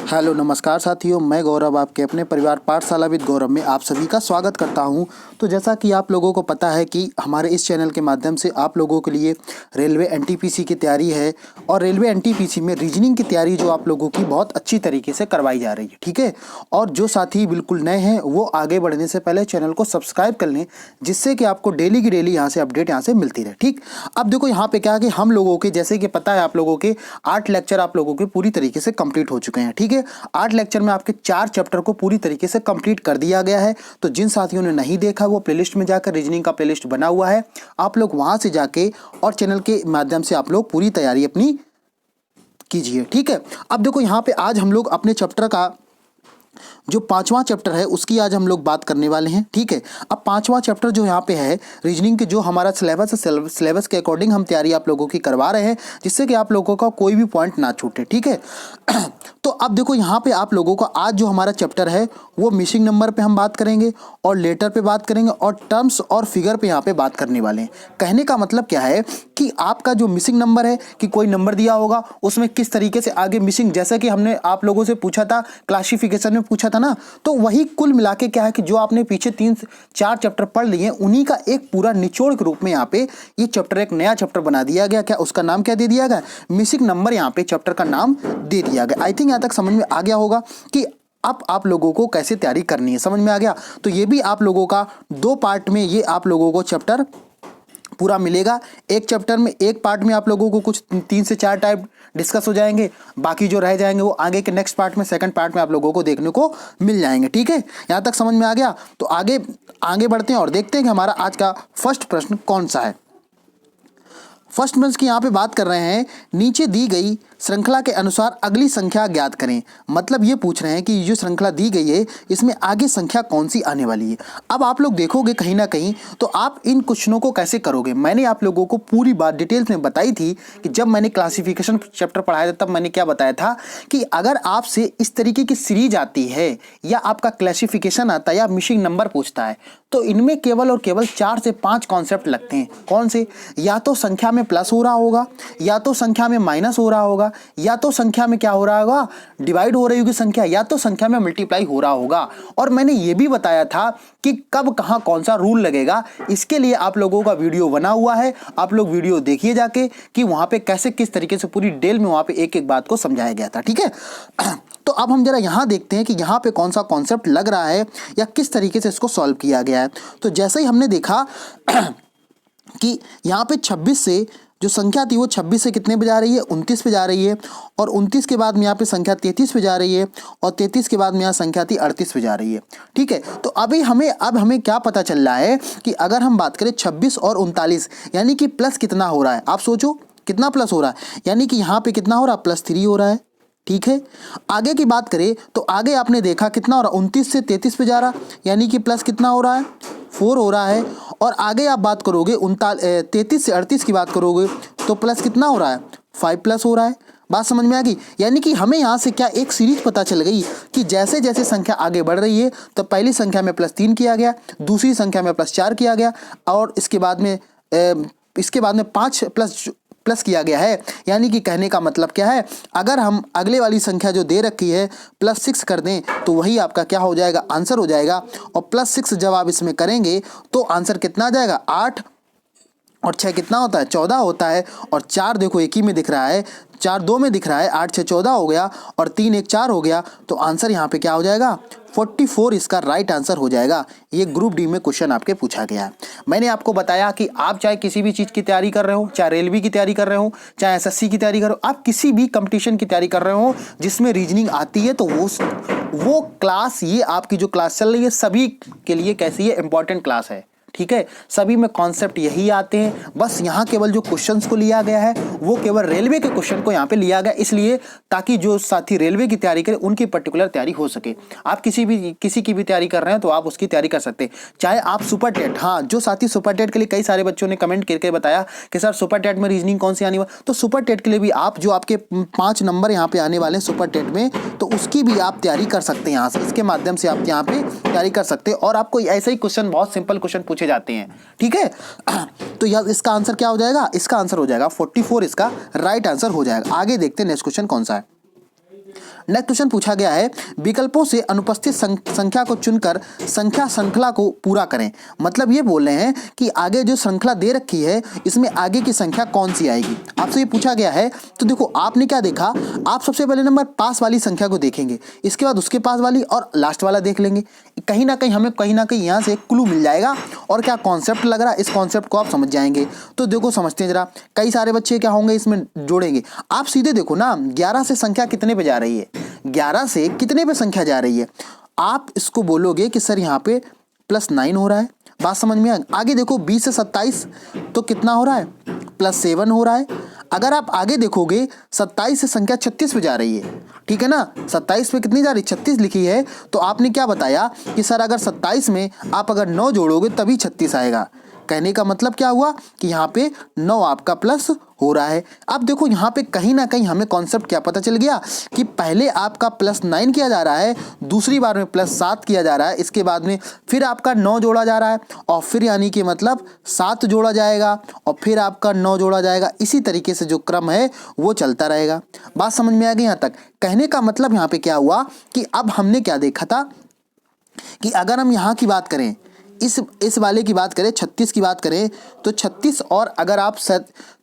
Hello नमस्कार साथियों, मैं गौरव आपके अपने परिवार पाठशाला विद गौरव में आप सभी का स्वागत करता हूं। तो जैसा कि आप लोगों को पता है कि हमारे इस चैनल के माध्यम से आप लोगों के लिए रेलवे एनटीपीसी की तैयारी है और रेलवे एनटीपीसी में रीजनिंग की तैयारी जो आप लोगों की बहुत अच्छी तरीके से करवाई जा रही है, ठीक है। और जो साथी बिल्कुल नए हैं वो आगे बढ़ने से पहले चैनल को सब्सक्राइब कर लें, जिससे कि आपको डेली की डेली यहाँ से अपडेट यहाँ से मिलती रहे, ठीक। अब देखो यहाँ पे क्या है कि हम लोगों के जैसे कि पता है आप लोगों के 8 लेक्चर आप लोगों के पूरी तरीके से कंप्लीट हो चुके हैं, ठीक है। 8 लेक्चर में आपके 4 चैप्टर को पूरी तरीके से कंप्लीट कर दिया गया है। तो जिन साथियों ने नहीं देखा वो प्लेलिस्ट में जाकर रीजनिंग का प्लेलिस्ट बना हुआ है, आप लोग वहां से जाके और चैनल के माध्यम से आप लोग पूरी तैयारी अपनी कीजिए, ठीक है। अब देखो यहाँ पे आज हम लोग अपने चैप्टर का जो 5वां चैप्टर है उसकी आज हम लोग बात करने वाले हैं, ठीक है। अब 5वां चैप्टर जो यहाँ पे है रीजनिंग के जो हमारा सिलेबस है, सिलेबस के अकॉर्डिंग हम तैयारी आप लोगों की करवा रहे हैं, जिससे कि आप लोगों का कोई भी पॉइंट ना छूटे, ठीक है। तो अब देखो यहाँ पे आप लोगों का आज जो हमारा चैप्टर है वो मिसिंग नंबर पे हम बात करेंगे और लेटर पे बात करेंगे और टर्म्स और फिगर पे यहाँ पे बात करने वाले हैं। कहने का मतलब क्या है कि आपका जो मिसिंग नंबर है कि कोई नंबर दिया होगा उसमें किस तरीके से आगे मिसिंग, जैसे कि हमने आप लोगों से पूछा था क्लासिफिकेशन में पूछा था ना, तो वही कुल मिला के क्या है कि जो आपने पीछे 3-4 चैप्टर पढ़ लिए उन्हीं का एक पूरा निचोड़ के रूप में यहाँ पे ये चैप्टर एक नया चैप्टर बना दिया गया। क्या उसका नाम क्या दे दिया गया? मिसिंग नंबर यहाँ पे चैप्टर का नाम दे दिया गया। आई थिंक यहाँ तक समझ में आ गया होगा कि अब आप लोगों को कैसे तैयारी करनी है, समझ में आ गया। तो ये भी आप लोगों का 2 पार्ट में ये आप लोगों को चैप्टर पूरा मिलेगा। एक चैप्टर में एक पार्ट में आप लोगों को कुछ 3 से 4 टाइप डिस्कस हो जाएंगे, बाकी जो रह जाएंगे वो आगे के नेक्स्ट पार्ट में सेकंड पार्ट में आप लोगों को देखने को मिल जाएंगे, ठीक है। यहाँ तक समझ में आ गया। तो आगे बढ़ते हैं और देखते हैं कि हमारा आज का फर्स्ट प्रश्न कौन सा है। फर्स्ट प्रश्न की यहाँ पे बात कर रहे हैं, नीचे दी गई श्रृंखला के अनुसार अगली संख्या ज्ञात करें। मतलब ये पूछ रहे हैं कि जो श्रृंखला दी गई है इसमें आगे संख्या कौन सी आने वाली है। अब आप लोग देखोगे कहीं ना कहीं तो आप इन क्वेश्चनों को कैसे करोगे। मैंने आप लोगों को पूरी बात डिटेल्स में बताई थी कि जब मैंने क्लासिफिकेशन चैप्टर पढ़ाया था तब मैंने क्या बताया था कि अगर आपसे इस तरीके की सीरीज आती है या आपका क्लासिफिकेशन आता है या मिसिंग नंबर पूछता है तो इनमें केवल और केवल 4 से 5 कॉन्सेप्ट लगते हैं। कौन से? या तो संख्या में प्लस हो रहा होगा, या तो संख्या में माइनस हो रहा होगा, या तो संख्या में क्या हो रहा होगा, डिवाइड हो रही होगी संख्या, या तो संख्या में मल्टीप्लाई हो रहा होगा। और मैंने ये भी बताया था कि कब कहां कौन सा रूल लगेगा। इसके लिए आप लोगों का वीडियो बना हुआ है, आप लोग वीडियो देखिए जाके कि वहां पे कैसे किस तरीके से पूरी डिटेल में वहां पे एक एक बात को समझाया गया था, ठीक है। तो अब हम जरा यहां देखते हैं कि यहां पे कौन सा कॉन्सेप्ट लग रहा है या किस तरीके से इसको सॉल्व किया गया है। तो जैसे ही हमने देखा कि यहाँ पे 26 से जो संख्या थी वो 26 से कितने पे जा रही है, 29 पे जा रही है, और 29 के बाद में यहाँ पे संख्या 33 पे जा रही है, और 33 के बाद में यहाँ संख्या थी 38 पे जा रही है, ठीक है। तो अब हमें क्या पता चल रहा है कि अगर हम बात करें 26 और 39 यानी कि प्लस कितना हो रहा है, आप सोचो कितना प्लस हो रहा है, यानी कि यहाँ पे कितना हो रहा है, +3 हो रहा है, ठीक है। आगे की बात करें तो आगे आपने देखा कितना हो रहा है, 29 से 33 पे जा रहा, यानी कि प्लस कितना हो रहा है, 4 हो रहा है। और आगे आप बात करोगे 33 से 38 की बात करोगे तो प्लस कितना हो रहा है, 5 प्लस हो रहा है। बात समझ में आ गई। यानी कि हमें यहाँ से क्या एक सीरीज पता चल गई कि जैसे जैसे संख्या आगे बढ़ रही है तो पहली संख्या में +3 किया गया, दूसरी संख्या में +4 किया गया, और इसके बाद में 5 प्लस किया गया है। यानी कि कहने का मतलब क्या है, अगर हम अगले वाली संख्या जो दे रखी है +6 कर दें तो वही आपका क्या हो जाएगा, आंसर हो जाएगा। और +6 जब आप इसमें करेंगे तो आंसर कितना आ जाएगा, 8 और 6 कितना होता है, 14 होता है। और 4 देखो एक ही में दिख रहा है, 4 2 में दिख रहा है, 8 6 14 हो गया, और 3 1 4 हो गया। तो आंसर यहाँ पे क्या हो जाएगा, 44 इसका राइट आंसर हो जाएगा। ये ग्रुप डी में क्वेश्चन आपके पूछा गया है। मैंने आपको बताया कि आप चाहे किसी भी चीज़ की तैयारी कर रहे हो, चाहे रेलवे की तैयारी कर रहे हो, चाहे एसएससी की तैयारी कर रहे हो, आप किसी भी कंपटीशन की तैयारी कर रहे हो जिसमें रीजनिंग आती है, तो वो क्लास, ये आपकी जो क्लास चल रही है सभी के लिए कैसी है, इंपॉर्टेंट क्लास है, ठीक है। सभी में कॉन्सेप्ट यही आते हैं, बस यहाँ केवल जो क्वेश्चंस को लिया गया है वो केवल रेलवे के क्वेश्चन को यहाँ पे लिया गया, इसलिए ताकि जो साथी रेलवे की तैयारी करें उनकी पर्टिकुलर तैयारी हो सके। आप किसी की भी तैयारी कर रहे हैं तो आप उसकी तैयारी कर सकते हैं, चाहे आप सुपर टेट, हाँ जो साथी सुपर टेट के लिए कई सारे बच्चों ने कमेंट करके बताया कि सर सुपर टेट में रीजनिंग कौन सी आने वाली, तो सुपर टेट के लिए भी आप जो आपके 5 नंबर यहाँ पे आने वाले हैं सुपर टेट में, तो उसकी भी आप तैयारी कर सकते हैं। यहाँ से इसके माध्यम से आप यहाँ पे तैयारी कर सकते हैं और आपको ऐसे ही क्वेश्चन, बहुत सिंपल क्वेश्चन पूछे जाते हैं, ठीक है। तो यार इसका आंसर क्या हो जाएगा, इसका आंसर हो जाएगा 44, इसका राइट आंसर हो जाएगा। आगे देखते हैं नेक्स्ट क्वेश्चन कौन सा है। नेक्स्ट क्वेश्चन पूछा गया है, विकल्पों से अनुपस्थित संख्या को चुनकर संख्या श्रृंखला को पूरा करें। मतलब ये बोल रहे हैं कि आगे जो श्रृंखला दे रखी है इसमें आगे की संख्या कौन सी आएगी, आपसे ये पूछा गया है। तो देखो आपने क्या देखा, आप सबसे पहले नंबर पास वाली संख्या को देखेंगे, इसके बाद उसके पास वाली और लास्ट वाला देख लेंगे। कहीं ना कहीं हमें यहाँ से एक क्लू मिल जाएगा और क्या कॉन्सेप्ट लग रहा है, इस कॉन्सेप्ट को आप समझ जाएंगे। तो देखो समझते हैं जरा, कई सारे बच्चे क्या होंगे इसमें जोड़ेंगे। आप सीधे देखो ना, 11 से संख्या कितने पे जा रही है, 11 से कितने पे संख्या जा रही है। आप इसको बोलोगे कि सर यहाँ पे +9 हो रहा है, बात समझ में आगे देखो 20 से 27 तो कितना हो रहा है, +7 हो रहा है। अगर आप आगे देखोगे 27 से संख्या 36 पे जा रही है, ठीक है ना, 27 पे कितनी जा रही है, 36 लिखी है। तो आपने क्या बताया कि सर अगर 27 में आप अगर 9 जोड़ोगे तभी 36 आएगा। कहने का मतलब क्या हुआ कि यहाँ पे 9 आपका प्लस हो रहा है। अब देखो यहाँ पे कहीं ना कहीं हमें कॉन्सेप्ट क्या पता चल गया कि पहले आपका +9 किया जा रहा है, दूसरी बार में +7 किया जा रहा है, इसके बाद में फिर आपका 9 जोड़ा जा रहा है और फिर यानी कि मतलब 7 जोड़ा जाएगा और फिर आपका 9 जोड़ा जाएगा। इसी तरीके से जो क्रम है वो चलता रहेगा। बात समझ में आ गई यहाँ तक। कहने का मतलब यहाँ पे क्या हुआ कि अब हमने क्या देखा था कि अगर हम यहाँ की बात करें, इस वाले की बात करें, 36 की बात करें, तो 36 और अगर आप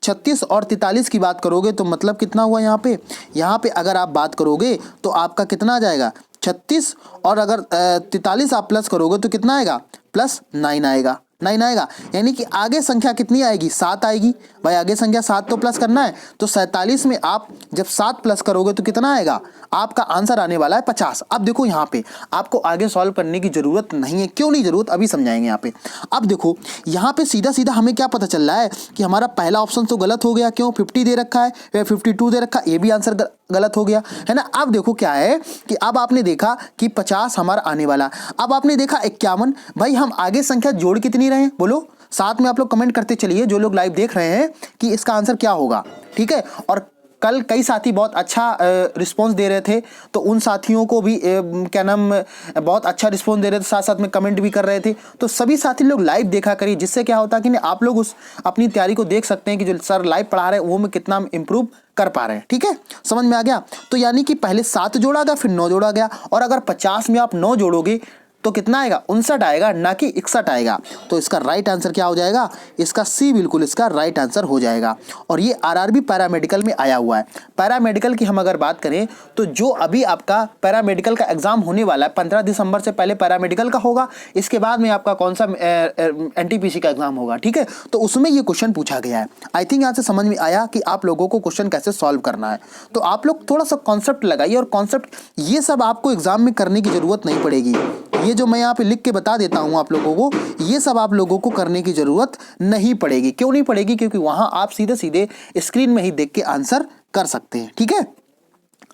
36 और 43 की बात करोगे तो मतलब कितना हुआ यहाँ पे अगर आप बात करोगे तो आपका कितना आ जाएगा 36 और अगर 43 आप प्लस करोगे तो कितना आएगा +9 आएगा, 9 आएगा। यानी कि आगे संख्या कितनी आएगी, 7 आएगी। भाई आगे संख्या 7 तो प्लस करना है, तो 47 में आप जब 7 प्लस करोगे तो कितना आएगा, आपका आंसर आने वाला है 50। अब देखो यहाँ पे आपको आगे सॉल्व करने की जरूरत नहीं है। क्यों नहीं जरूरत, अभी समझाएंगे यहाँ पे। अब देखो यहाँ पे सीधा सीधा हमें क्या पता चल रहा है कि हमारा पहला ऑप्शन तो गलत हो गया। क्यों, 50 दे रखा है या 52 दे रखा है, ये भी आंसर गलत हो गया है ना। अब देखो क्या है कि अब आपने देखा कि 50 हमारा आने वाला, अब आपने देखा 51। भाई हम आगे संख्या जोड़ कितनी रहे, बोलो साथ में आप लोग कमेंट करते चलिए जो लोग लाइव देख रहे हैं कि इसका आंसर क्या होगा, ठीक है। और कल कई साथी बहुत अच्छा रिस्पांस दे रहे थे, तो उन साथियों को भी क्या नाम बहुत अच्छा रिस्पांस दे रहे थे, साथ साथ में कमेंट भी कर रहे थे। तो सभी साथी लोग लाइव देखा करिए, जिससे क्या होता है कि आप लोग उस अपनी तैयारी को देख सकते हैं कि जो सर लाइव पढ़ा रहे हैं वो में कितना इंप्रूव कर पा रहे हैं, ठीक है, समझ में आ गया। तो यानी कि पहले 7 जोड़ा गया फिर 9 जोड़ा गया, और अगर 50 में आप 9 जोड़ोगे तो कितना आएगा, 59 आएगा, ना कि 61 आएगा। तो इसका राइट आंसर क्या हो जाएगा, इसका सी बिल्कुल इसका राइट आंसर हो जाएगा। और ये आरआरबी पैरामेडिकल में आया हुआ है। पैरामेडिकल की हम अगर बात करें तो जो अभी आपका पैरामेडिकल का एग्जाम होने वाला है 15 दिसंबर से पहले पैरामेडिकल का होगा, इसके बाद में आपका कौन सा एनटीपीसी का एग्जाम होगा, ठीक है। तो उसमें ये क्वेश्चन पूछा गया है। आई थिंक यहाँ से समझ में आया कि आप लोगों को क्वेश्चन कैसे सॉल्व करना है। तो आप लोग थोड़ा सा कॉन्सेप्ट लगाइए, और कॉन्सेप्ट ये सब आपको एग्जाम में करने की जरूरत नहीं पड़ेगी। ये जो मैं यहाँ पे लिख के बता देता हूँ आप लोगों को, ये सब आप लोगों को करने की जरूरत नहीं पड़ेगी। क्यों नहीं पड़ेगी, क्योंकि वहां आप सीधे सीधे स्क्रीन में ही देख के आंसर कर सकते हैं, ठीक है।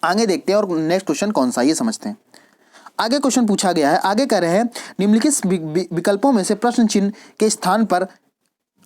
आगे देखते हैं और नेक्स्ट क्वेश्चन कौन सा ये समझते हैं। आगे क्वेश्चन पूछा गया है, आगे कह रहे हैं निम्नलिखित विकल्पों में से प्रश्न चिन्ह के स्थान पर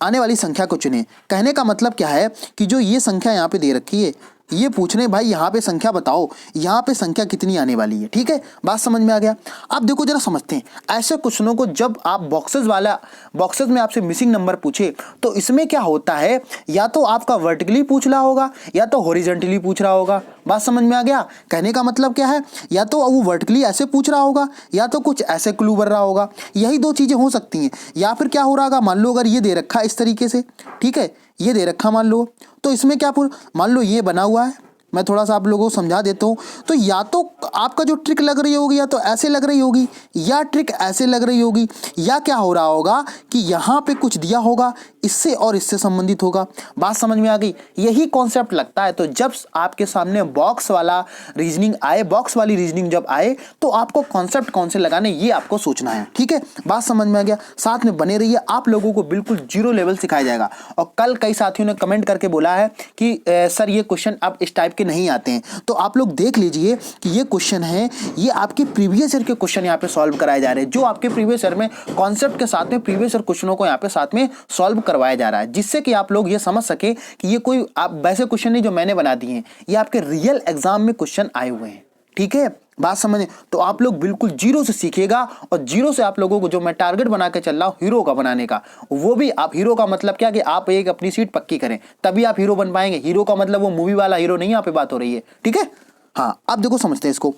आने वाली संख्या को चुनें। कहने का मतलब क्या है कि जो ये संख्या यहाँ पे दे रखी है, ये पूछने भाई यहाँ पे संख्या बताओ, यहाँ पे संख्या कितनी आने वाली है, ठीक है, बात समझ में आ गया। अब देखो जरा समझते हैं, ऐसे क्वेश्चनों को जब आप बॉक्सेस में आपसे मिसिंग नंबर पूछे तो इसमें क्या होता है, या तो आपका वर्टिकली पूछ रहा होगा या तो हॉरिजॉन्टली पूछ रहा होगा। बात समझ में आ गया। कहने का मतलब क्या है, या तो वो वर्टिकली ऐसे पूछ रहा होगा या तो कुछ ऐसे क्लू भर रहा होगा, यही दो चीजें हो सकती हैं। या फिर क्या हो रहा होगा, मान लो अगर ये दे रखा है इस तरीके से, ठीक है, ये दे रखा मान लो, तो इसमें क्या मान लो ये बना हुआ है, मैं थोड़ा सा आप लोगों को समझा देता हूँ। तो या तो आपका जो ट्रिक लग रही होगी या तो ऐसे लग रही होगी या ट्रिक ऐसे लग रही होगी, या क्या हो रहा होगा कि यहाँ पे कुछ दिया होगा इससे और इससे संबंधित होगा। बात समझ में आ गई। यही कॉन्सेप्ट लगता है। तो जब आपके सामने बॉक्स वाला रीजनिंग आए, बॉक्स वाली रीजनिंग जब आए, तो आपको कॉन्सेप्ट कौन से लगाने ये आपको सोचना है, ठीक है। बात समझ में आ गया। साथ में बने रहिए, आप लोगों को बिल्कुल 0 लेवल सिखाया जाएगा। और कल कई साथियों ने कमेंट करके बोला है कि सर ये क्वेश्चन अब इस टाइप के नहीं आते हैं, तो आप लोग देख लीजिए कि ये क्वेश्चन है, ये आपके प्रीवियस ईयर के क्वेश्चन यहाँ पे सॉल्व कराए जा रहे हैं, जो आपके प्रीवियस ईयर में कॉन्सेप्ट के साथ में प्रीवियस ईयर क्वेश्चनों को यहाँ पे साथ में सॉल्व करवाया जा रहा है, जिससे कि आप लोग ये समझ सके कि ये कोई आप वैसे क्वेश्चन नहीं जो मैंने बना दिए हैं, ये आपके रियल एग्जाम में क्वेश्चन आए हुए हैं, ठीक है। बात समझे। तो आप लोग बिल्कुल 0 से सीखिएगा, और 0 से आप लोगों को जो मैं टारगेट बना के चल रहा हूं हीरो का बनाने का, वो भी आप हीरो का मतलब क्या कि आप एक अपनी सीट पक्की करें, तभी आप हीरो बन पाएंगे। हीरो का मतलब वो मूवी वाला हीरो नहीं, यहाँ पे बात हो रही है, ठीक है। हाँ, अब देखो समझते हैं इसको।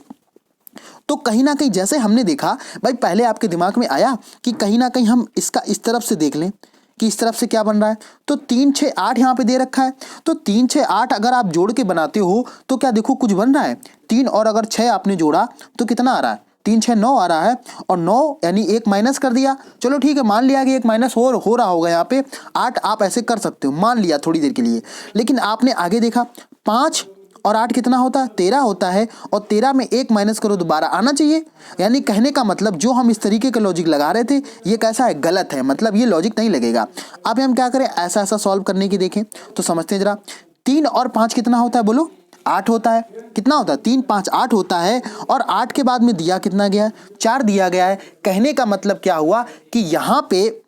तो कहीं ना कहीं जैसे हमने देखा भाई, पहले आपके दिमाग में आया कि कहीं ना कहीं हम इसका इस तरफ से देख लें कि इस तरफ से क्या बन रहा है। तो 3 6 8 यहाँ पे दे रखा है, तो 3 6 8 अगर आप जोड़ के बनाते हो तो क्या देखो कुछ बन रहा है। 3 और अगर 6 आपने जोड़ा तो कितना आ रहा है, 3 6 9 आ रहा है, और 9 यानी 1 माइनस कर दिया। चलो ठीक है, मान लिया कि 1 माइनस हो रहा होगा यहाँ पे। 8 आप ऐसे कर सकते हो, मान लिया थोड़ी देर के लिए। लेकिन आपने आगे देखा 5 और 8 कितना होता है, 13 होता है, और 13 में 1 माइनस करो तो 12 आना चाहिए। यानी कहने का मतलब जो हम इस तरीके का लॉजिक लगा रहे थे ये कैसा है, गलत है, मतलब ये लॉजिक नहीं लगेगा। अब हम क्या करें, ऐसा ऐसा सॉल्व करने की देखें तो समझते हैं जरा। 3 और 5 कितना होता है बोलो, 8 होता है। कितना होता है, 3 5 8 होता है, और 8 के बाद में दिया कितना गया है, 4 दिया गया है। कहने का मतलब क्या हुआ कि यहाँ पे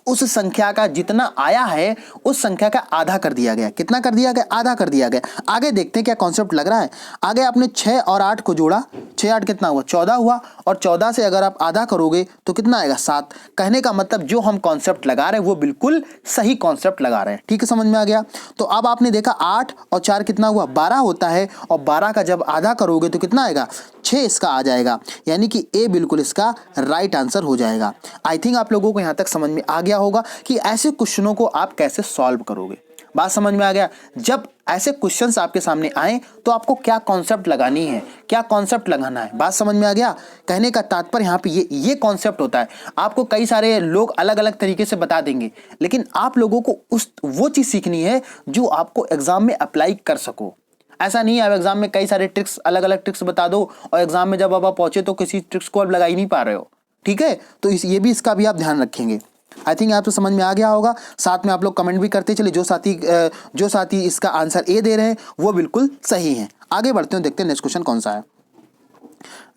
उस संख्या का जितना आया है उस संख्या का आधा कर दिया गया। कितना कर दिया गया, आधा कर दिया गया। आगे देखते हैं क्या कॉन्सेप्ट लग रहा है। आगे आपने 6 और 8 को जोड़ा, 6 8 कितना हुआ, 14 हुआ, और 14 से अगर आप आधा करोगे तो कितना आएगा, 7। कहने का मतलब जो हम कॉन्सेप्ट लगा रहे हैं वो बिल्कुल सही कॉन्सेप्ट लगा रहे हैं। ठीक है, समझ में आ गया। तो अब आपने देखा 8 और 4 कितना हुआ, 12 होता है, और 12 का जब आधा करोगे तो कितना आएगा, 6 इसका आ जाएगा। यानी कि ए बिल्कुल इसका राइट आंसर हो जाएगा। आई थिंक आप लोगों को यहाँ तक समझ में आ गया होगा कि ऐसे क्वेश्चनों को आप कैसे सॉल्व करोगे। बात समझ में आ गया। जब ऐसे क्वेश्चंस आपके सामने आए तो आपको क्या कॉन्सेप्ट लगानी है, क्या कॉन्सेप्ट लगाना है, बात समझ में आ गया। कहने का तात्पर्य यहाँ पे ये कॉन्सेप्ट होता है। आपको कई सारे लोग अलग अलग तरीके से बता देंगे, लेकिन आप लोगों को वो चीज़ सीखनी है जो आपको एग्जाम में अप्लाई कर सको। ऐसा नहीं है आप एग्जाम में कई सारे ट्रिक्स, अलग अलग ट्रिक्स बता दो और एग्जाम में जब आप पहुंचे तो किसी ट्रिक्स को आप लगा ही नहीं पा रहे हो। ठीक है, तो ये भी इसका भी आप ध्यान रखेंगे। आई थिंक आपको समझ में आ गया होगा। साथ में आप लोग कमेंट भी करते चलिए, जो साथी इसका आंसर ए दे रहे हैं वो बिल्कुल सही है। आगे बढ़ते हैं, देखते हैं नेक्स्ट क्वेश्चन कौन सा है।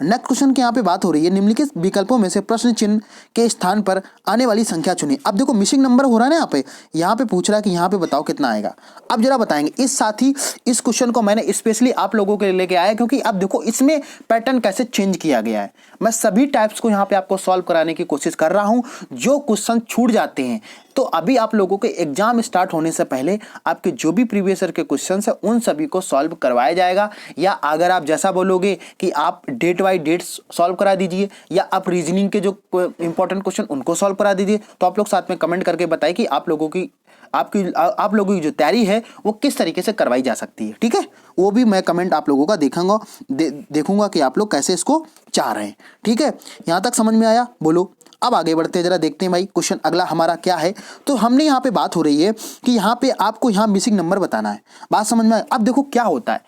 नेक्स्ट क्वेश्चन की यहाँ पे बात हो रही है, निम्नलिखित विकल्पों में से प्रश्न चिन्ह के स्थान पर आने वाली संख्या चुनें। अब देखो मिसिंग नंबर हो रहा है ना, यहाँ पे पूछ रहा है कि यहाँ पे बताओ कितना आएगा। अब जरा बताएंगे। इस साथ ही इस क्वेश्चन को मैंने स्पेशली आप लोगों के लिए लेके आया, क्योंकि अब देखो इसमें पैटर्न कैसे चेंज किया गया है। मैं सभी टाइप्स को यहाँ पे आपको सॉल्व कराने की कोशिश कर रहा हूँ। जो क्वेश्चन छूट जाते हैं तो अभी आप लोगों के एग्जाम स्टार्ट होने से पहले आपके जो भी प्रीवियस ईयर के क्वेश्चंस हैं उन सभी को सॉल्व करवाया जाएगा। या अगर आप जैसा बोलोगे कि आप डेट बाय डेट सॉल्व करा दीजिए, या आप रीजनिंग के जो इंपॉर्टेंट क्वेश्चन उनको सॉल्व करा दीजिए, तो आप लोग साथ में कमेंट करके बताइए कि आप लोगों की जो तैयारी है वो किस तरीके से करवाई जा सकती है। ठीक है, वो भी मैं कमेंट आप लोगों का देखूंगा कि आप लोग कैसे इसको चाह रहे हैं। ठीक है, यहाँ तक समझ में आया, बोलो। अब आगे बढ़ते हैं, जरा देखते हैं भाई क्वेश्चन अगला हमारा क्या है। तो हमने यहाँ पे बात हो रही है कि यहाँ पे आपको यहाँ मिसिंग नंबर बताना है। बात समझ में आया। अब देखो क्या होता है,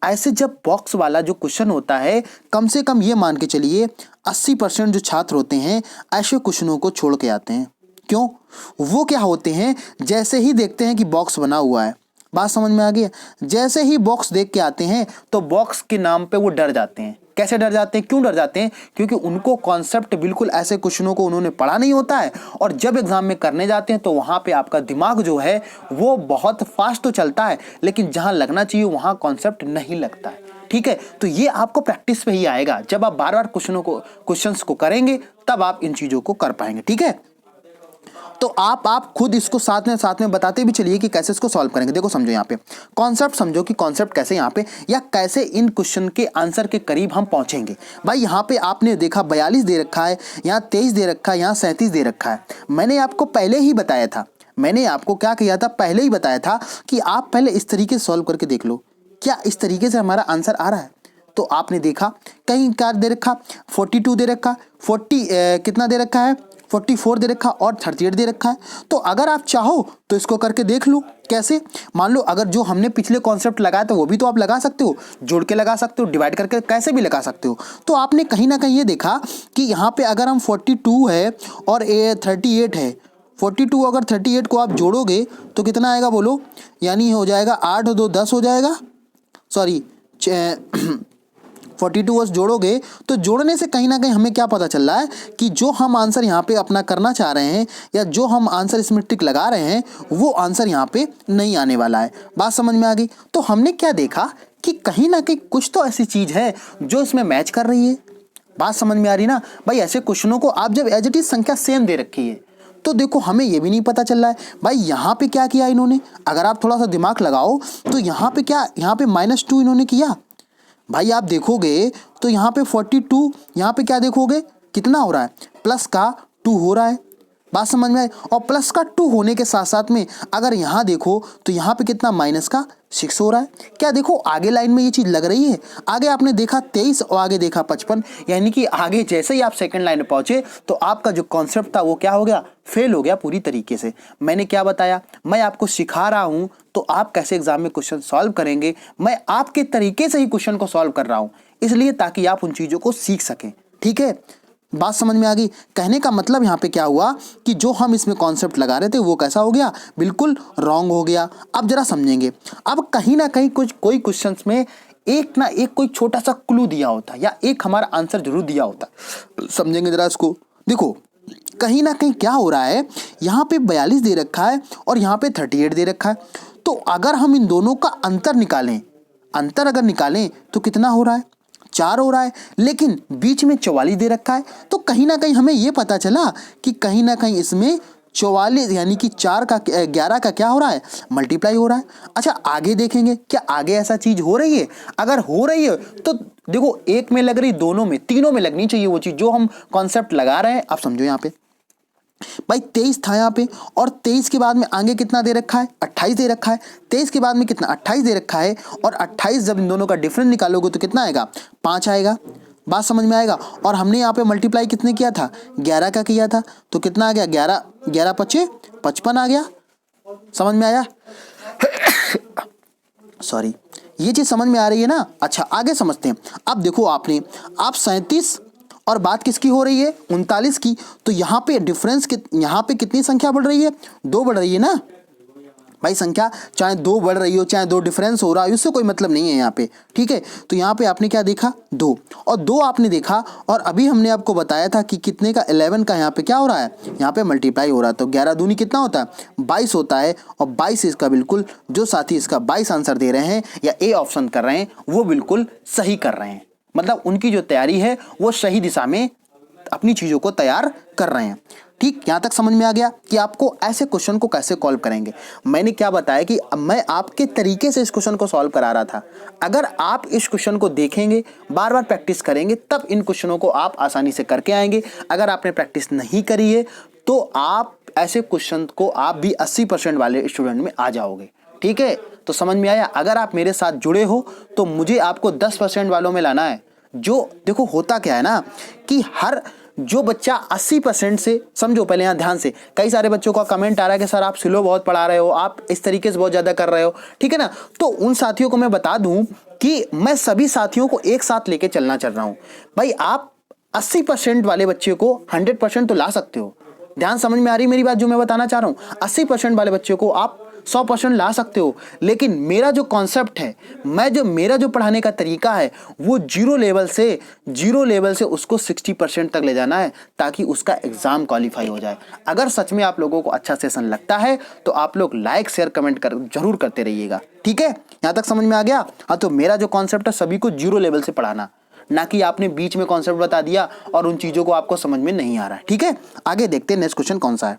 ऐसे जब बॉक्स वाला जो क्वेश्चन होता है, कम से कम ये मान के चलिए 80% जो छात्र होते हैं ऐसे क्वेश्चनों को छोड़ के आते हैं। क्यों? वो क्या होते हैं, जैसे ही देखते हैं कि बॉक्स बना हुआ है, बात समझ में आ गई, जैसे ही बॉक्स देख के आते हैं तो बॉक्स के नाम पे वो डर जाते हैं। कैसे डर जाते हैं, क्यों डर जाते हैं? क्योंकि उनको कॉन्सेप्ट बिल्कुल ऐसे क्वेश्चनों को उन्होंने पढ़ा नहीं होता है, और जब एग्जाम में करने जाते हैं तो वहाँ पे आपका दिमाग जो है वो बहुत फास्ट तो चलता है, लेकिन जहाँ लगना चाहिए वहाँ कॉन्सेप्ट नहीं लगता है। ठीक है, तो ये आपको प्रैक्टिस पे ही आएगा। जब आप बार बार क्वेश्चंस को करेंगे तब आप इन चीज़ों को कर पाएंगे। ठीक है, तो आप खुद इसको साथ में बताते भी चलिए कि कैसे इसको सॉल्व करेंगे। देखो समझो, यहाँ पे कॉन्सेप्ट समझो कि कॉन्सेप्ट कैसे यहाँ पे या कैसे इन क्वेश्चन के आंसर के करीब हम पहुंचेंगे। भाई यहाँ पे आपने देखा 42 दे रखा है, यहाँ 23 दे रखा है, यहाँ 37 दे रखा है। मैंने आपको पहले ही बताया था, मैंने आपको क्या किया था, पहले ही बताया था कि आप पहले इस तरीके से सॉल्व करके देख लो क्या इस तरीके से हमारा आंसर आ रहा है। तो आपने देखा कहीं क्या दे रखा, 42 दे रखा, कितना दे रखा है, 44 दे रखा, और 38 दे रखा है। तो अगर आप चाहो तो इसको करके देख लो। कैसे? मान लो अगर जो हमने पिछले कॉन्सेप्ट लगाया था वो भी तो आप लगा सकते हो, जोड़ के लगा सकते हो, डिवाइड करके कैसे भी लगा सकते हो। तो आपने कहीं ना कहीं ये देखा कि यहाँ पे अगर हम 42 है और 38 है, 42 अगर 38 को आप जोड़ोगे तो कितना आएगा बोलो, यानी हो जाएगा 8 और 2 10 हो जाएगा, सॉरी 42 जोड़ोगे तो जोड़ने से कहीं ना कहीं हमें क्या पता चल रहा है कि जो हम आंसर यहाँ पे अपना करना चाह रहे हैं या जो हम आंसर इसमें टिक लगा रहे हैं वो आंसर यहाँ पे नहीं आने वाला है। बात समझ में आ गई। तो हमने क्या देखा कि कहीं ना कहीं कुछ तो ऐसी चीज़ है जो इसमें मैच कर रही है। बात समझ में आ रही ना भाई। ऐसे क्वेश्चनों को आप जब एज इट इज संख्या सेम दे रखी है तो देखो हमें ये भी नहीं पता चल रहा है भाई यहाँ पे क्या किया इन्होंने। अगर आप थोड़ा सा दिमाग लगाओ तो यहाँ पे क्या, यहाँ पे -2 इन्होंने किया, भाई आप देखोगे तो यहाँ पे 42, यहाँ पे क्या देखोगे कितना हो रहा है, प्लस का 2 हो रहा है। बात समझ में आई। और प्लस का 2 होने के साथ साथ में अगर यहाँ देखो तो यहाँ पे कितना माइनस का 6 हो रहा है। क्या देखो आगे लाइन में ये चीज़ लग रही है। आगे आपने देखा 23 और आगे देखा 55, यानी कि आगे जैसे ही आप सेकंड लाइन में पहुंचे तो आपका जो कॉन्सेप्ट था वो क्या हो गया, फेल हो गया पूरी तरीके से। मैंने क्या बताया, मैं आपको सिखा रहा हूं तो आप कैसे एग्जाम में क्वेश्चन सॉल्व करेंगे, मैं आपके तरीके से ही क्वेश्चन को सॉल्व कर रहा हूं, इसलिए ताकि आप उन चीज़ों को सीख सकें। ठीक है, बात समझ में आ गई। कहने का मतलब यहाँ पे क्या हुआ कि जो हम इसमें कॉन्सेप्ट लगा रहे थे वो कैसा हो गया, बिल्कुल रॉन्ग हो गया। अब जरा समझेंगे। अब कहीं ना कहीं कोई क्वेश्चंस में एक ना एक कोई छोटा सा क्लू दिया होता या एक हमारा आंसर जरूर दिया होता। समझेंगे जरा इसको। देखो कहीं ना कहीं क्या हो रहा है, यहाँ पे 42 दे रखा है और यहाँ पे 38 दे रखा है। तो अगर हम इन दोनों का अंतर निकालें, अंतर अगर निकालें तो कितना हो रहा है, 4 हो रहा है। लेकिन बीच में 44 दे रखा है। तो कहीं ना कहीं हमें यह पता चला कि कहीं ना कहीं इसमें 44 यानी कि 4 का 11 का क्या हो रहा है, मल्टीप्लाई हो रहा है। अच्छा आगे देखेंगे, क्या आगे ऐसा चीज हो रही है? अगर हो रही है तो देखो एक में लग रही, दोनों में, तीनों में लगनी चाहिए वो चीज जो हम कॉन्सेप्ट लगा रहे हैं। आप समझो यहाँ पे भाई 23 था यहाँ पे, और 23 के बाद में आगे कितना दे रखा है, 28 दे रखा है। 23 के बाद में कितना, 28 दे रखा है, और 28 जब इन दोनों का डिफरेंस निकालोगे तो कितना आएगा, 5 आएगा। बात समझ में आएगा। और हमने यहाँ पे मल्टीप्लाई कितने किया था, 11 का किया था, तो कितना आ गया, 11 11 पचे 55 आ गया। समझ में आया? सॉरी, ये चीज समझ में आ रही है ना? अच्छा आगे समझते हैं। अब देखो आप 37 और बात किसकी हो रही है, 39 की। तो यहाँ पे डिफरेंस यहाँ पे कितनी संख्या बढ़ रही है, 2 बढ़ रही है ना भाई। संख्या चाहे 2 बढ़ रही हो चाहे 2 डिफरेंस हो रहा है, उससे कोई मतलब नहीं है यहाँ पे। ठीक है, तो यहाँ पे आपने क्या देखा, 2 और 2 आपने देखा। और अभी हमने आपको बताया था कि कितने का, 11 का यहाँ पे क्या हो रहा है, यहाँ पे मल्टीप्लाई हो रहा है। तो 11 दूनी कितना होता है, 22 होता है। और 22 इसका बिल्कुल, जो साथी इसका 22 आंसर दे रहे हैं या ए ऑप्शन कर रहे हैं वो बिल्कुल सही कर रहे हैं। मतलब उनकी जो तैयारी है वो सही दिशा में अपनी चीजों को तैयार कर रहे हैं। ठीक, यहां तक समझ में आ गया कि आपको ऐसे क्वेश्चन को कैसे सॉल्व करेंगे। मैंने क्या बताया कि मैं आपके तरीके से इस क्वेश्चन को सॉल्व करा रहा था। अगर आप इस क्वेश्चन को देखेंगे, बार बार प्रैक्टिस करेंगे, तब इन क्वेश्चनों को आप आसानी से करके आएंगे। अगर आपने प्रैक्टिस नहीं करी है तो आप ऐसे क्वेश्चन को आप भी 80% वाले स्टूडेंट में आ जाओगे। ठीक है, तो समझ में आया। अगर आप मेरे साथ जुड़े हो तो मुझे आपको 10% वालों में लाना है। जो देखो होता क्या है ना कि हर जो बच्चा 80% से, समझो पहले यहाँ ध्यान से, कई सारे बच्चों का कमेंट आ रहा है कि सर आप स्लो बहुत पढ़ा रहे हो, आप इस तरीके से बहुत ज़्यादा कर रहे हो। ठीक है ना, तो उन साथियों को मैं बता दूं कि मैं सभी साथियों को एक साथ लेके चलना चल रहा हूं। भाई आप 80% वाले बच्चे को 100% तो ला सकते हो। ध्यान समझ में आ रही मेरी बात जो मैं बताना चाह रहा हूं? 80% वाले बच्चे को आप 100% ला सकते हो। लेकिन मेरा जो कॉन्सेप्ट है, मेरा जो पढ़ाने का तरीका है वो जीरो लेवल से उसको 60% तक ले जाना है, ताकि उसका एग्जाम क्वालिफाई हो जाए। अगर सच में आप लोगों को अच्छा सेशन लगता है तो आप लोग लाइक शेयर कमेंट जरूर करते रहिएगा। ठीक है, यहां तक समझ में आ गया? हाँ, तो मेरा जो कॉन्सेप्ट है सभी को जीरो लेवल से पढ़ाना, ना कि आपने बीच में कॉन्सेप्ट बता दिया और उन चीजों को आपको समझ में नहीं आ रहा है। ठीक है, आगे देखते हैं नेक्स्ट क्वेश्चन कौन सा है।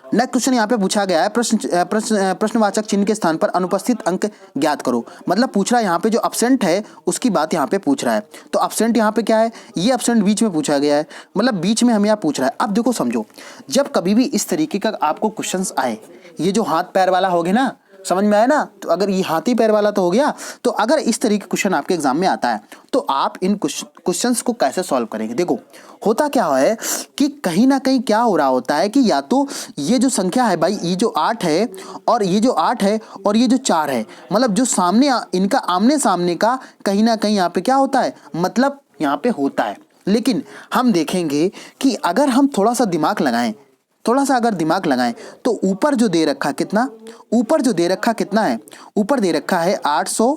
नेक्स्ट क्वेश्चन यहाँ पे पूछा गया है, प्रश्नवाचक चिन्ह के स्थान पर अनुपस्थित अंक ज्ञात करो। मतलब पूछ रहा है यहाँ पे जो एब्सेंट है उसकी बात यहाँ पे पूछ रहा है। तो एब्सेंट यहाँ पे क्या है, ये एब्सेंट बीच में पूछा गया है, मतलब बीच में हमें यहाँ पूछ रहा है। अब देखो समझो, जब कभी भी इस तरीके का आपको क्वेश्चंस आए, ये जो हाथ पैर वाला हो गया ना, समझ में आया ना? तो अगर ये हाथी पैर वाला तो हो गया, तो अगर इस तरीके क्वेश्चन आपके एग्जाम में आता है तो आप इन क्वेश्चंस को कैसे सॉल्व करेंगे। देखो होता क्या है कि कहीं ना कहीं क्या हो रहा होता है कि या तो ये जो संख्या है भाई, ये जो 8 है और ये जो 8 है और ये जो 4 है, मतलब जो सामने इनका आमने सामने का कहीं ना कहीं यहाँ पे क्या होता है, मतलब यहाँ पे होता है। लेकिन हम देखेंगे कि अगर हम थोड़ा सा दिमाग लगाएं, तो ऊपर जो दे रखा कितना, ऊपर जो दे रखा कितना है, ऊपर दे रखा है 800,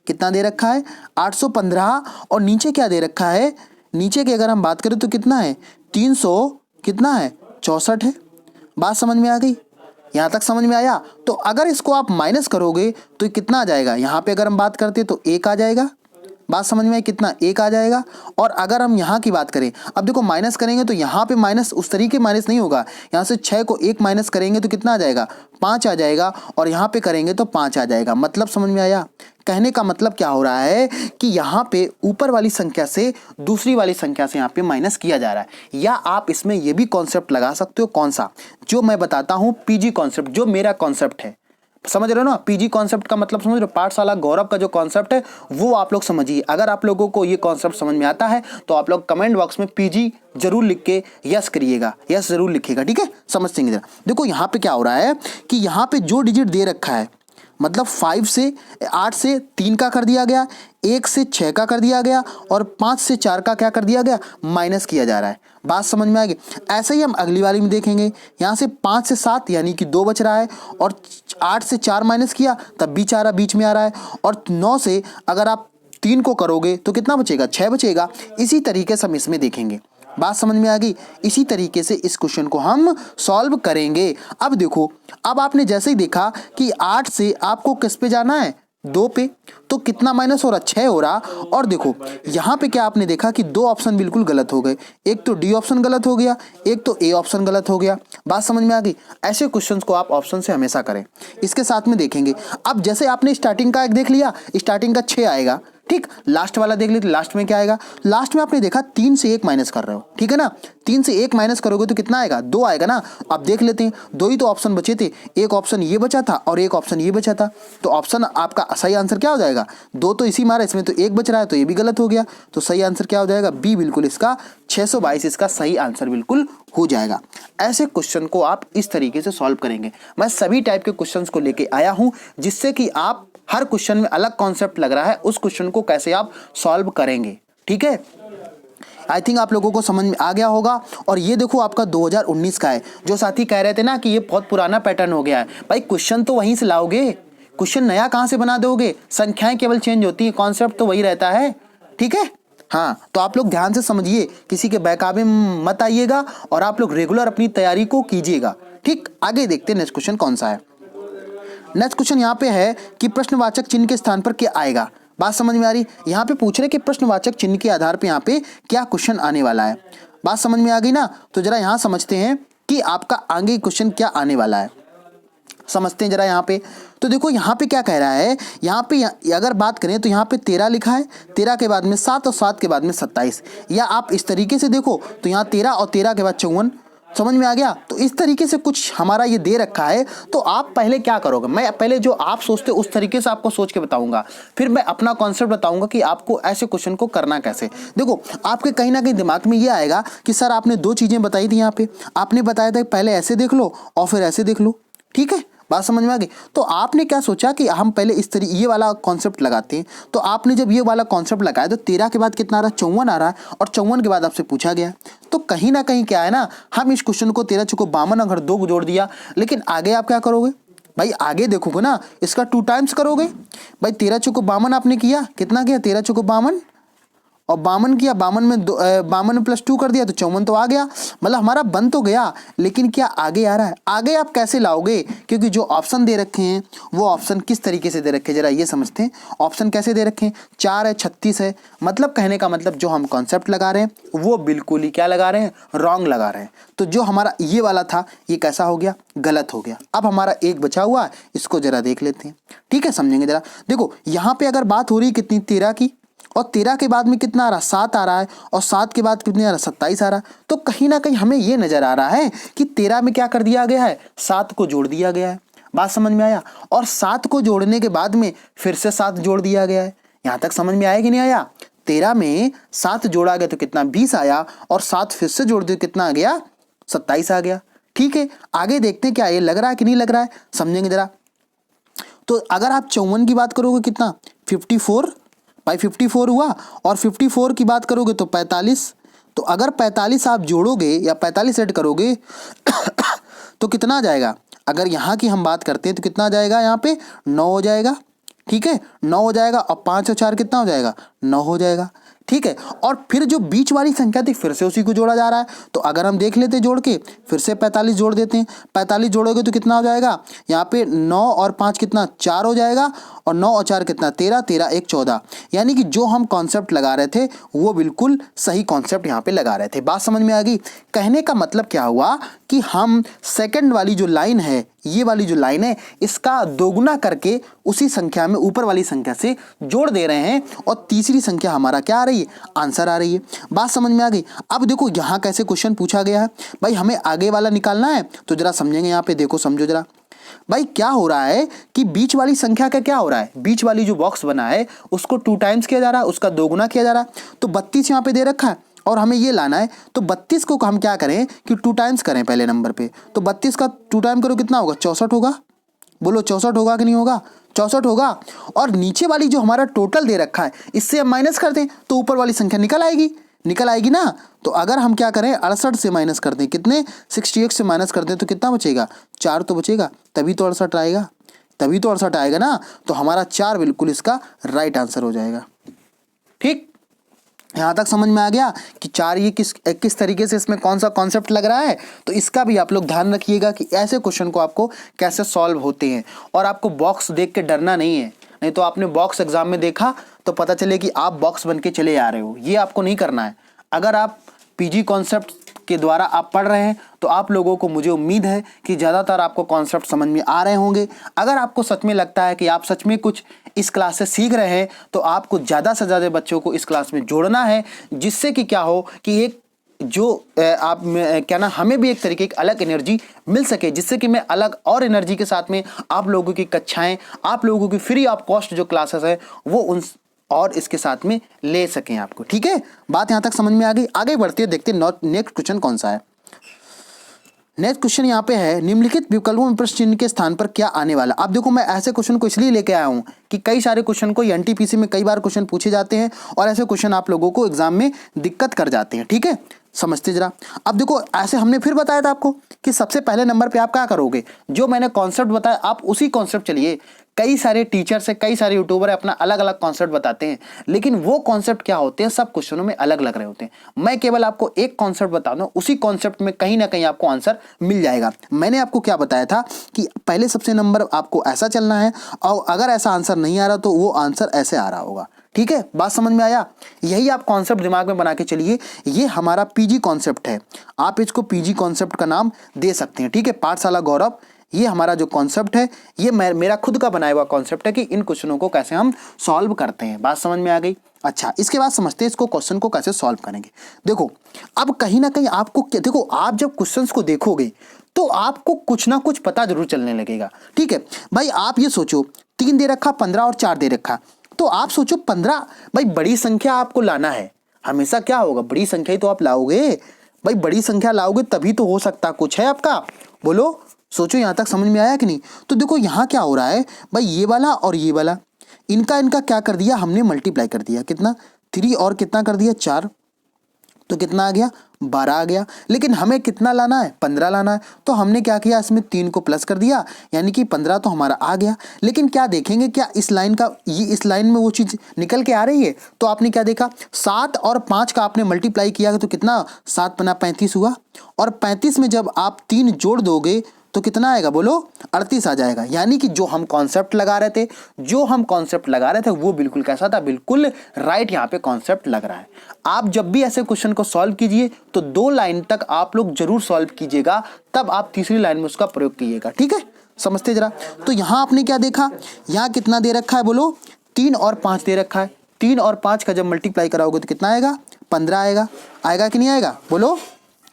कितना दे रखा है 815, और नीचे क्या दे रखा है, नीचे की अगर हम बात करें तो कितना है 300, कितना है 64 है। बात समझ में आ गई? यहाँ तक समझ में आया? तो अगर इसको आप माइनस करोगे तो कितना आ जाएगा, यहाँ पे अगर हम बात करते तो 1 आ जाएगा। बात समझ में आई, कितना 1 आ जाएगा। और अगर हम यहाँ की बात करें, अब देखो माइनस करेंगे तो यहाँ पे माइनस उस तरीके माइनस नहीं होगा, यहाँ से 6 को 1 माइनस करेंगे तो कितना आ जाएगा, 5 आ जाएगा, और यहाँ पे करेंगे तो 5 आ जाएगा। मतलब समझ में आया? कहने का मतलब क्या हो रहा है कि यहाँ पे ऊपर वाली संख्या से दूसरी वाली संख्या से यहाँ पे माइनस किया जा रहा है। या आप इसमें ये भी कॉन्सेप्ट लगा सकते हो, कौन सा, जो मैं बताता हूँ पीजी कॉन्सेप्ट, जो मेरा कॉन्सेप्ट है, समझ रहे हो ना? पीजी कॉन्सेप्ट का मतलब समझ रहे हो? पाठशाला गौरव का जो कॉन्सेप्ट है वो आप लोग समझिए। अगर आप लोगों को ये कॉन्सेप्ट समझ में आता है तो आप लोग कमेंट बॉक्स में पीजी जरूर लिख के यस करिएगा, यस जरूर लिखिएगा, ठीक है? समझते हैं जरा। देखो यहाँ पे क्या हो रहा है कि यहाँ पे जो डिजिट दे रखा है, मतलब 8 से 3 का कर दिया गया, 1 से 6 का कर दिया गया, और 5 से 4 का क्या कर दिया गया, माइनस किया जा रहा है। बात समझ में आ गई? ऐसे ही हम अगली वाली में देखेंगे, यहाँ से 5 से 7 यानी कि 2 बच रहा है, और 8 से 4 माइनस किया तब भी 4 बीच में आ रहा है, और 9 से अगर आप 3 को करोगे तो कितना बचेगा, 6 बचेगा। इसी तरीके से हम इसमें देखेंगे। बात समझ में आ गई? इसी तरीके से इस क्वेश्चन को हम सॉल्व करेंगे। अब देखो, अब आपने जैसे ही देखा कि 8 से आपको किस पे जाना है, 2 पे, तो कितना माइनस हो रहा, 6 हो रहा। और देखो यहाँ पे क्या आपने देखा कि 2 ऑप्शन बिल्कुल गलत हो गए, एक तो डी ऑप्शन गलत हो गया, एक तो ए ऑप्शन गलत हो गया। बात समझ में आ गई? ऐसे क्वेश्चंस को आप ऑप्शन से हमेशा करें। इसके साथ में देखेंगे, अब जैसे आपने स्टार्टिंग का एक देख लिया, स्टार्टिंग का 6 आएगा, ठीक। लास्ट वाला देख लीजिए, लास्ट में क्या आएगा, लास्ट में आपने देखा 3 से 1 माइनस कर रहे हो, ठीक है ना? 3 से 1 माइनस करोगे तो कितना आएगा, 2 आएगा ना। अब देख लेते हैं, 2 ही तो ऑप्शन बचे थे, एक ऑप्शन ये बचा था और एक ऑप्शन ये बचा था, तो ऑप्शन आपका सही आंसर क्या हो जाएगा, 2 तो इसी मारा, इसमें तो 1 बच रहा है, तो ये भी गलत हो गया। तो सही आंसर क्या हो जाएगा, बी बिल्कुल इसका 622 इसका सही आंसर बिल्कुल हो जाएगा। ऐसे क्वेश्चन को आप इस तरीके से सॉल्व करेंगे। मैं सभी टाइप के क्वेश्चंस को लेके आया हूं, जिससे कि आप हर क्वेश्चन में अलग कॉन्सेप्ट लग रहा है, उस क्वेश्चन को कैसे आप सॉल्व करेंगे, ठीक है? आई थिंक आप लोगों को समझ में आ गया होगा। और ये देखो आपका 2019 का है। जो साथी कह रहे थे ना कि ये बहुत पुराना पैटर्न हो गया है, भाई क्वेश्चन तो वहीं से लाओगे, क्वेश्चन नया कहाँ से बना दोगे? संख्याएं केवल चेंज होती है, कॉन्सेप्ट तो वही रहता है, ठीक है? हाँ, तो आप लोग ध्यान से समझिए, किसी के बहकावे में मत आइएगा, और आप लोग रेगुलर अपनी तैयारी को कीजिएगा, ठीक। आगे देखते हैं नेक्स्ट क्वेश्चन कौन सा है। नेक्स्ट क्वेश्चन यहाँ पे है कि प्रश्नवाचक चिन्ह के स्थान पर क्या आएगा। बात समझ में आ रही? यहाँ पे पूछ रहे कि प्रश्नवाचक चिन्ह के आधार पे यहाँ पे क्या क्वेश्चन आने वाला है। बात समझ में आ गई ना? तो जरा यहाँ समझते हैं कि आपका आगे क्वेश्चन क्या आने वाला है, समझते हैं जरा यहाँ पे। तो देखो यहाँ पे क्या कह रहा है, यहाँ पे अगर बात करें तो यहाँ पे 13 लिखा है, 13 के बाद में 7 और 7 के बाद में 27, या आप इस तरीके से देखो तो यहाँ 13 और 13 के बाद 54। समझ में आ गया? तो इस तरीके से कुछ हमारा ये दे रखा है, तो आप पहले क्या करोगे, मैं पहले जो आप सोचते हो उस तरीके से आपको सोच के बताऊंगा, फिर मैं अपना कॉन्सेप्ट बताऊंगा कि आपको ऐसे क्वेश्चन को करना कैसे। देखो आपके कहीं ना कहीं दिमाग में ये आएगा कि सर आपने 2 चीज़ें बताई थी, यहाँ पे आपने बताया था पहले ऐसे देख लो और फिर ऐसे देख लो, ठीक है? बात समझ में आ गई? तो आपने क्या सोचा कि हम पहले इस तरीके ये वाला कॉन्सेप्ट लगाते हैं। तो आपने जब ये वाला कॉन्सेप्ट लगाया तो 13 के बाद कितना आ रहा है, 54 आ रहा है, और 54 के बाद आपसे पूछा गया। तो कहीं ना कहीं क्या है ना, हम इस क्वेश्चन को 13 चौको 52 अगर 2 को जोड़ दिया, लेकिन आगे आप क्या करोगे भाई, आगे देखोगे ना इसका 2 टाइम्स करोगे भाई। 13 चौको 52 आपने किया, कितना किया, 13 चौको 52, और 52 किया, 52 में 52 प्लस 2 कर दिया तो 54 तो आ गया। मतलब हमारा बन तो गया, लेकिन क्या आगे आ रहा है? आगे आप कैसे लाओगे, क्योंकि जो ऑप्शन दे रखे हैं वो ऑप्शन किस तरीके से दे रखे हैं, जरा ये समझते हैं। ऑप्शन कैसे दे रखे हैं, 4 है, 36 है। मतलब कहने का मतलब जो हम कॉन्सेप्ट लगा रहे हैं वो बिल्कुल ही क्या लगा रहे हैं, रॉन्ग लगा रहे हैं। तो जो हमारा ये वाला था ये कैसा हो गया, गलत हो गया। अब हमारा एक बचा हुआ है, इसको जरा देख लेते हैं, ठीक है? समझेंगे जरा। देखो यहाँ पे अगर बात हो रही है कितनी, 13 की, और 13 के बाद में कितना आ रहा है, 7 आ रहा है, और 7 के बाद कितने आ रहा है, 27 आ रहा है। तो कहीं ना कहीं हमें ये नजर आ रहा है कि 13 में क्या कर दिया गया है, 7 को जोड़ दिया गया है। बात समझ में आया? और 7 को जोड़ने के बाद में फिर से 7 जोड़ दिया गया है। यहां तक समझ में आया कि नहीं आया? 13 में 7 जोड़ा गया तो कितना, 20 आया, और 7 फिर से जोड़ दिया कितना आ गया, 27 आ गया, ठीक है? आगे देखते हैं क्या ये लग रहा है कि नहीं लग रहा है, समझेंगे जरा। तो अगर आप 54 की बात करोगे कितना, 54 भाई 54 हुआ, और 54 की बात करोगे तो 45। तो अगर 45 आप जोड़ोगे या 45 ऐड करोगे तो कितना आ जाएगा? अगर यहाँ की हम बात करते हैं तो कितना आ जाएगा, यहाँ पे 9 हो जाएगा, ठीक है? 9 हो जाएगा, और 5 और 4 कितना हो जाएगा, 9 हो जाएगा। ठीक है। और फिर जो बीच वाली संख्या थी फिर से उसी को जोड़ा जा रहा है। तो अगर हम देख लेते जोड़ के, फिर से 45 जोड़ देते हैं। 45 जोड़ोगे तो कितना हो जाएगा, यहाँ पे 9 और 5 कितना 4 हो जाएगा, और 9 और 4 कितना 13, 13 1 14। यानी कि जो हम कॉन्सेप्ट लगा रहे थे वो बिल्कुल सही कॉन्सेप्ट यहाँ पे लगा रहे थे। बात समझ में आ गई। कहने का मतलब क्या हुआ कि हम सेकंड वाली जो लाइन है, ये वाली जो लाइन है, इसका दोगुना करके उसी संख्या में ऊपर वाली संख्या से जोड़ दे रहे हैं, और तीसरी संख्या हमारा क्या आ रही है, आंसर आ रही है। बात समझ में आ गई। अब देखो यहाँ कैसे क्वेश्चन पूछा गया है भाई, हमें आगे वाला निकालना है, तो जरा समझेंगे। यहाँ पे देखो, समझो जरा भाई, क्या हो रहा है कि बीच वाली संख्या का क्या हो रहा है, बीच वाली जो बॉक्स बना है उसको 2 टाइम्स किया जा रहा है, उसका दोगुना किया जा रहा है। तो 32 यहाँ पे दे रखा है और हमें ये लाना है, तो 32 को हम क्या करें कि 2 टाइम्स करें पहले नंबर पे। तो 32 का 2 टाइम करो कितना होगा, 64 होगा। बोलो 64 होगा कि नहीं होगा, 64 होगा। और नीचे वाली जो हमारा टोटल दे रखा है, इससे हम माइनस कर दें तो ऊपर वाली संख्या निकल आएगी ना। तो अगर हम क्या करें, 68 से माइनस कर दें, कितने 68 से माइनस कर दें तो कितना बचेगा, 4 तो बचेगा, तभी तो 68 आएगा, तभी तो 68 आएगा ना। तो हमारा 4 बिल्कुल इसका राइट आंसर हो जाएगा। ठीक, यहाँ तक समझ में आ गया कि 4 ये किस तरीके से इसमें कौन सा कॉन्सेप्ट लग रहा है। तो इसका भी आप लोग ध्यान रखिएगा कि ऐसे क्वेश्चन को आपको कैसे सॉल्व होते हैं। और आपको बॉक्स देख के डरना नहीं है, नहीं तो आपने बॉक्स एग्जाम में देखा तो पता चले कि आप बॉक्स बन के चले आ रहे हो। ये आपको नहीं करना है। अगर आप पीजी कॉन्सेप्ट के द्वारा आप पढ़ रहे हैं तो आप लोगों को, मुझे उम्मीद है कि ज़्यादातर आपको कॉन्सेप्ट समझ में आ रहे होंगे। अगर आपको सच में लगता है कि आप सच में कुछ इस क्लास से सीख रहे हैं तो आपको ज़्यादा से ज़्यादा बच्चों को इस क्लास में जोड़ना है, जिससे कि क्या हो कि एक जो आप क्या ना, हमें भी एक तरीके की अलग एनर्जी मिल सके, जिससे कि मैं अलग और एनर्जी के साथ में आप लोगों की कक्षाएं, आप लोगों की फ्री ऑफ कॉस्ट जो क्लासेस है वो उन और इसके साथ में ले सकें आपको। ठीक है, बात यहां तक समझ में आ गई। आगे बढ़ते हैं, देखते हैं नेक्स्ट क्वेश्चन कौन सा है। नेक्स्ट क्वेश्चन यहाँ पे है, निम्नलिखित विकल्पों में प्रश्न चिन्ह के स्थान पर क्या आने वाला। अब देखो, मैं ऐसे क्वेश्चन को इसलिए लेके आया हूँ कि कई सारे क्वेश्चन को एनटीपीसी में कई बार क्वेश्चन पूछे जाते हैं और ऐसे क्वेश्चन आप लोगों को एग्जाम में दिक्कत कर जाते हैं। ठीक है, समझते जरा। अब देखो, ऐसे हमने फिर बताया था आपको कि सबसे पहले नंबर पे आप क्या करोगे, जो मैंने कॉन्सेप्ट बताया आप उसी कॉन्सेप्ट चलिए। कई सारे टीचर्स है, कई सारे यूट्यूबर है, अपना अलग अलग कॉन्सेप्ट बताते हैं, लेकिन वो कॉन्सेप्ट क्या होते हैं सब क्वेश्चनों में अलग लग रहे होते हैं। मैं केवल आपको एक कॉन्सेप्ट बता दूं, उसी कॉन्सेप्ट में कहीं ना कहीं आपको आंसर मिल जाएगा। मैंने आपको क्या बताया था कि पहले सबसे नंबर आपको ऐसा चलना है, और अगर ऐसा आंसर नहीं आ रहा तो वो आंसर ऐसे आ रहा होगा। ठीक है, बात समझ में आया। यही आप कॉन्सेप्ट दिमाग में बना के चलिए। ये हमारा पीजी कॉन्सेप्ट है, आप इसको पीजी कॉन्सेप्ट का नाम दे सकते हैं। ठीक है, पाठशाला गौरव, ये हमारा जो कॉन्सेप्ट है ये मेरा खुद का बनाया हुआ कॉन्सेप्ट है कि इन क्वेश्चनों को कैसे हम सॉल्व करते हैं। बात समझ में आ गई। अच्छा, इसके बाद समझते हैं इसको क्वेश्चन को कैसे सॉल्व करेंगे। देखो, अब कहीं ना कहीं आपको देखो, आप जब क्वेश्चंस को देखोगे तो आपको कुछ ना कुछ पता जरूर चलने लगेगा। ठीक है भाई, आप ये सोचो 3 दे रखा, 15 और 4 दे रखा, तो आप सोचो 15, भाई बड़ी संख्या आपको लाना है। हमेशा क्या होगा, बड़ी संख्या ही तो आप लाओगे भाई, बड़ी संख्या लाओगे तभी तो हो सकता कुछ है आपका। बोलो, सोचो, यहां तक समझ में आया कि नहीं। तो देखो यहाँ क्या हो रहा है भाई, ये वाला और ये वाला इनका क्या कर दिया हमने, मल्टीप्लाई कर दिया। कितना, 3 और कितना कर दिया 4, तो कितना आ गया 12 आ गया। लेकिन हमें कितना लाना है, 15 लाना है। तो हमने क्या किया, इसमें 3 को प्लस कर दिया, यानी कि 15 तो हमारा आ गया। लेकिन क्या देखेंगे, क्या इस लाइन का इस लाइन में वो चीज़ निकल के आ रही है। तो आपने क्या देखा, 7 और 5 का आपने मल्टीप्लाई किया तो कितना, 7 पन्ना 35 हुआ, और 35 में जब आप 3 जोड़ दोगे तो कितना आएगा, बोलो 38 आ जाएगा। यानी कि जो हम कॉन्सेप्ट लगा रहे थे वो बिल्कुल कैसा था, बिल्कुल राइट यहाँ पे कॉन्सेप्ट लग रहा है। आप जब भी ऐसे क्वेश्चन को सॉल्व कीजिए तो 2 लाइन तक आप लोग जरूर सॉल्व कीजिएगा, तब आप तीसरी लाइन में उसका प्रयोग कीजिएगा। ठीक है, समझते जरा। तो यहाँ आपने क्या देखा, यहाँ कितना दे रखा है, बोलो 3 और 5 दे रखा है। 3 और 5 का जब मल्टीप्लाई कराओगे तो कितना आएगा, 15 आएगा। आएगा कि नहीं आएगा, बोलो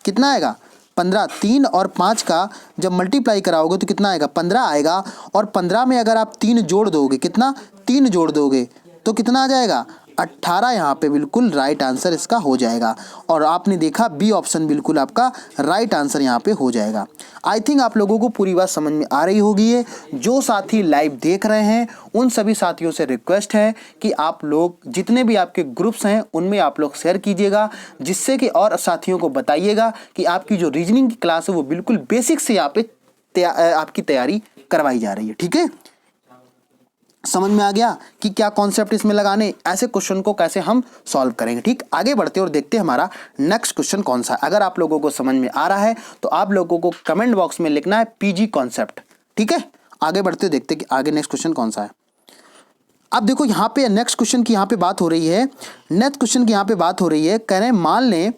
कितना आएगा, 15। 3 और 5 का जब मल्टीप्लाई कराओगे तो कितना आएगा, 15 आएगा। और 15 में अगर आप 3 जोड़ दोगे, कितना, 3 जोड़ दोगे तो कितना आ जाएगा, 18। यहाँ पे बिल्कुल राइट आंसर इसका हो जाएगा। और आपने देखा बी ऑप्शन बिल्कुल आपका राइट आंसर यहाँ पे हो जाएगा। आई थिंक आप लोगों को पूरी बात समझ में आ रही होगी है। जो साथी लाइव देख रहे हैं उन सभी साथियों से रिक्वेस्ट है कि आप लोग जितने भी आपके ग्रुप्स हैं उनमें आप लोग शेयर कीजिएगा, जिससे कि और साथियों को बताइएगा कि आपकी जो रीजनिंग की क्लास है वो बिल्कुल बेसिक से यहाँ पे आपकी तैयारी करवाई जा रही है। ठीक है, समझ में आ गया कि क्या कॉन्सेप्ट इसमें लगाने, ऐसे क्वेश्चन को कैसे हम सॉल्व करेंगे। ठीक, आगे बढ़ते और देखते हैं हमारा नेक्स्ट क्वेश्चन कौन सा है। अगर आप लोगों को समझ में आ रहा है तो आप लोगों को कमेंट बॉक्स में लिखना है पीजी कॉन्सेप्ट। ठीक है, आगे बढ़ते देखते कि आगे नेक्स्ट क्वेश्चन कौन सा है। अब देखो यहाँ पे नेक्स्ट क्वेश्चन की यहाँ पे बात हो रही है, नेक्स्ट क्वेश्चन की यहाँ पे बात हो रही है, कह रहे हैं मान लें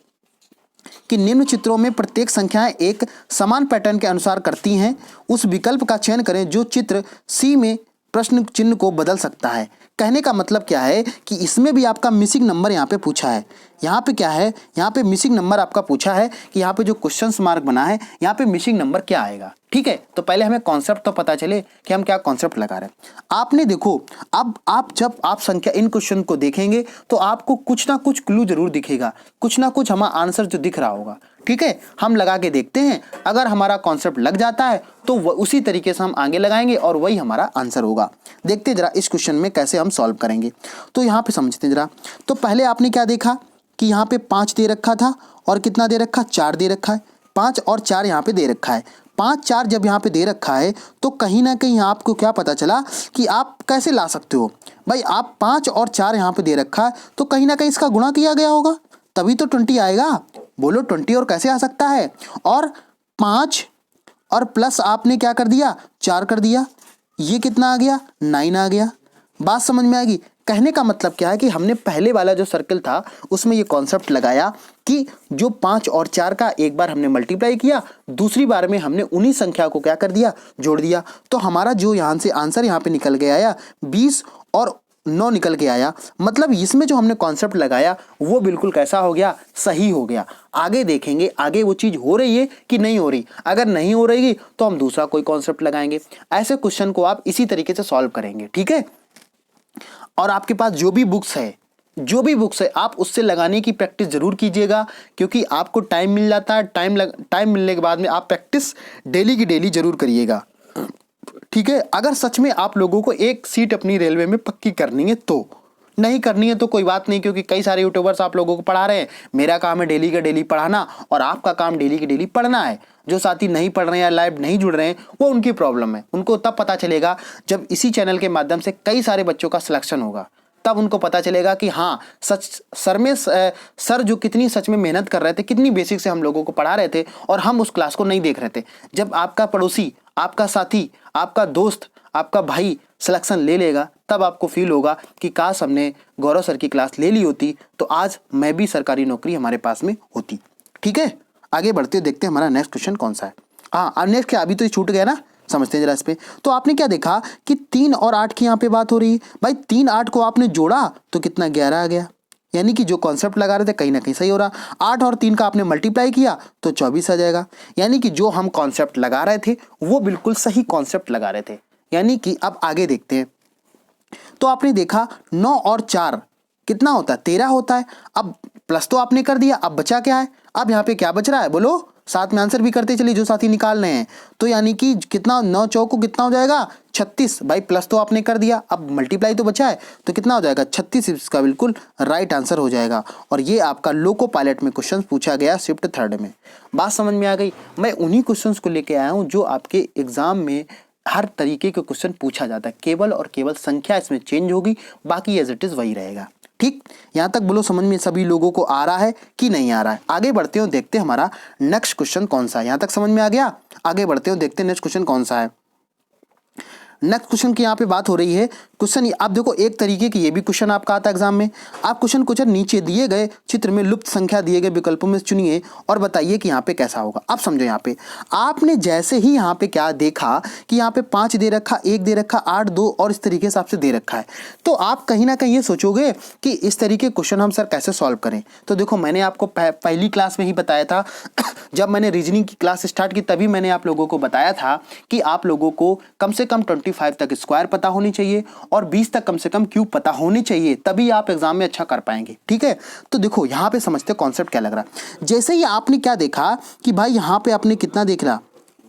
कि निम्न चित्रों में प्रत्येक संख्याएं एक समान पैटर्न के अनुसार करती हैं, उस विकल्प का चयन करें जो चित्र सी में प्रश्न चिन्ह को बदल सकता है। कहने का मतलब क्या है कि इसमें भी आपका मिसिंग नंबर यहाँ पे पूछा है। यहाँ पे क्या है, यहाँ पे मिसिंग नंबर आपका पूछा है कि यहाँ पे जो क्वेश्चन मार्क बना है यहाँ पे मिसिंग नंबर क्या आएगा। ठीक है, तो पहले हमें कॉन्सेप्ट तो पता चले कि हम क्या कॉन्सेप्ट लगा रहे हैं। आपने देखो, अब आप जब आप संख्या इन क्वेश्चन को देखेंगे तो आपको कुछ ना कुछ क्लू जरूर दिखेगा, कुछ ना कुछ हमारा आंसर जो दिख रहा होगा। ठीक है, हम लगा के देखते हैं, अगर हमारा कॉन्सेप्ट लग जाता है तो उसी तरीके से हम आगे लगाएंगे और वही हमारा आंसर होगा। देखते हैं जरा इस क्वेश्चन में कैसे हम सॉल्व करेंगे। तो यहाँ पे समझते हैं जरा। तो पहले आपने क्या देखा कि यहाँ पे 5 दे रखा था और कितना दे रखा, 4 दे रखा है। 5 और 4 यहाँ पे दे रखा है। 5 4 जब यहाँ पे दे रखा है तो कहीं ना कहीं आपको क्या पता चला कि आप कैसे ला सकते हो भाई। आप 5 और 4 यहाँ पे दे रखा है तो कहीं ना कहीं इसका गुणा किया गया होगा, तभी तो 20 आएगा। बोलो 20 और कैसे आ सकता है। और 5 और प्लस आपने क्या कर दिया, 4 कर दिया, ये कितना आ गया, 9 आ गया। बात समझ में आएगी। कहने का मतलब क्या है कि हमने पहले वाला जो सर्कल था उसमें ये कॉन्सेप्ट लगाया कि जो 5 और 4 का एक बार हमने मल्टीप्लाई किया, दूसरी बार में हमने उन्हीं संख्या को क्या कर दिया, जोड़ दिया। तो हमारा जो यहाँ से आंसर यहाँ पे निकल के आया 20 और 9 निकल के आया। मतलब इसमें जो हमने कॉन्सेप्ट लगाया वो बिल्कुल कैसा हो गया, सही हो गया। आगे देखेंगे आगे वो चीज हो रही है कि नहीं हो रही। अगर नहीं हो रही तो हम दूसरा कोई कॉन्सेप्ट लगाएंगे। ऐसे क्वेश्चन को आप इसी तरीके से सॉल्व करेंगे। ठीक है, और आपके पास जो भी बुक्स है आप उससे लगाने की प्रैक्टिस जरूर कीजिएगा, क्योंकि आपको टाइम मिल जाता है। टाइम मिलने के बाद में आप प्रैक्टिस डेली की डेली जरूर करिएगा। ठीक है, अगर सच में आप लोगों को एक सीट अपनी रेलवे में पक्की करनी है तो, नहीं करनी है तो कोई बात नहीं, क्योंकि कई सारे यूट्यूबर्स आप लोगों को पढ़ा रहे हैं। मेरा काम है डेली का डेली पढ़ाना और आपका काम डेली की डेली पढ़ना है। जो साथी नहीं पढ़ रहे हैं या लाइव नहीं जुड़ रहे हैं वो उनकी प्रॉब्लम है। उनको तब पता चलेगा जब इसी चैनल के माध्यम से कई सारे बच्चों का सिलेक्शन होगा, तब उनको पता चलेगा कि हाँ सच सर जो कितनी सच में मेहनत कर रहे थे, कितनी बेसिक से हम लोगों को पढ़ा रहे थे और हम उस क्लास को नहीं देख रहे थे। जब आपका पड़ोसी, आपका साथी, आपका दोस्त, आपका भाई सिलेक्शन ले लेगा तब आपको फील होगा कि काश हमने गौरव सर की क्लास ले ली होती तो आज मैं भी सरकारी नौकरी हमारे पास में होती। ठीक है, आगे बढ़ते देखते हैं हमारा नेक्स्ट क्वेश्चन कौन सा है। हाँ, नेक्स्ट क्या, अभी तो ये छूट गया ना, समझते हैं जरा इस पे। तो आपने क्या देखा कि 3 और 8 की यहाँ पे बात हो रही है। भाई 3 8 को आपने जोड़ा तो कितना, 11 आ गया। यानी कि जो कॉन्सेप्ट लगा रहे थे कहीं ना कहीं सही हो रहा। 8 और 3 का आपने मल्टीप्लाई किया तो 24 आ जाएगा। यानी कि जो हम कॉन्सेप्ट लगा रहे थे वो बिल्कुल सही कॉन्सेप्ट लगा रहे थे। यानी कि अब आगे देखते हैं। तो आपने देखा 9 और 4 कितना होता है, 13 होता है। अब प्लस तो आपने कर दिया, अब बचा क्या है, अब यहाँ पे क्या बच रहा है बोलो, साथ में आंसर भी करते चलिए जो साथी निकाल रहे हैं। तो यानी कि कितना, 9 चौको कितना हो जाएगा, 36। भाई प्लस तो आपने कर दिया, अब मल्टीप्लाई तो बचा है तो कितना हो जाएगा, 36 इसका बिल्कुल राइट आंसर हो जाएगा। और ये आपका लोको पायलट में क्वेश्चन पूछा गया शिफ्ट 3 में। बात समझ में आ गई। मैं उन्हीं क्वेश्चंस को लेके आया हूँ जो आपके एग्जाम में हर तरीके के क्वेश्चन पूछा जाता है। केवल और केवल संख्या इसमें चेंज होगी, बाकी एज इट इज वही रहेगा। ठीक, यहां तक बोलो समझ में सभी लोगों को आ रहा है कि नहीं आ रहा है। आगे बढ़ते हो देखते हैं हमारा नेक्स्ट क्वेश्चन कौन सा है। यहां तक समझ में आ गया। आगे बढ़ते हो देखते हैं नेक्स्ट क्वेश्चन कौन सा है। नेक्स्ट क्वेश्चन की यहाँ पे बात हो रही है। क्वेश्चन आप देखो एक तरीके की ये भी क्वेश्चन आपका आता है एग्जाम में। आप क्वेश्चन कुछ नीचे दिए गए चित्र में लुप्त संख्या दिए गए विकल्पों में चुनिए और बताइए कि यहाँ पे कैसा होगा। अब समझो यहाँ पे आपने जैसे ही यहाँ पे क्या देखा कि यहाँ पे 5 दे रखा, 1 दे रखा, 8 2 और इस तरीके से आपसे दे रखा है, तो आप कहीं ना कहीं ये सोचोगे कि इस तरीके क्वेश्चन हम सर कैसे सॉल्व करें। तो देखो मैंने आपको पहली क्लास में ही बताया था जब मैंने रीजनिंग की क्लास स्टार्ट की तभी मैंने आप लोगों को बताया था कि आप लोगों को कम से कम 25 तक स्क्वायर पता होनी चाहिए और 20 तक कम से कम क्यूब पता होनी चाहिए, तभी आप एग्जाम में अच्छा कर पाएंगे। ठीक है, तो देखो यहाँ पे समझते कॉन्सेप्ट क्या लग रहा है। जैसे ही आपने क्या देखा कि भाई यहाँ पे आपने कितना देख रहा,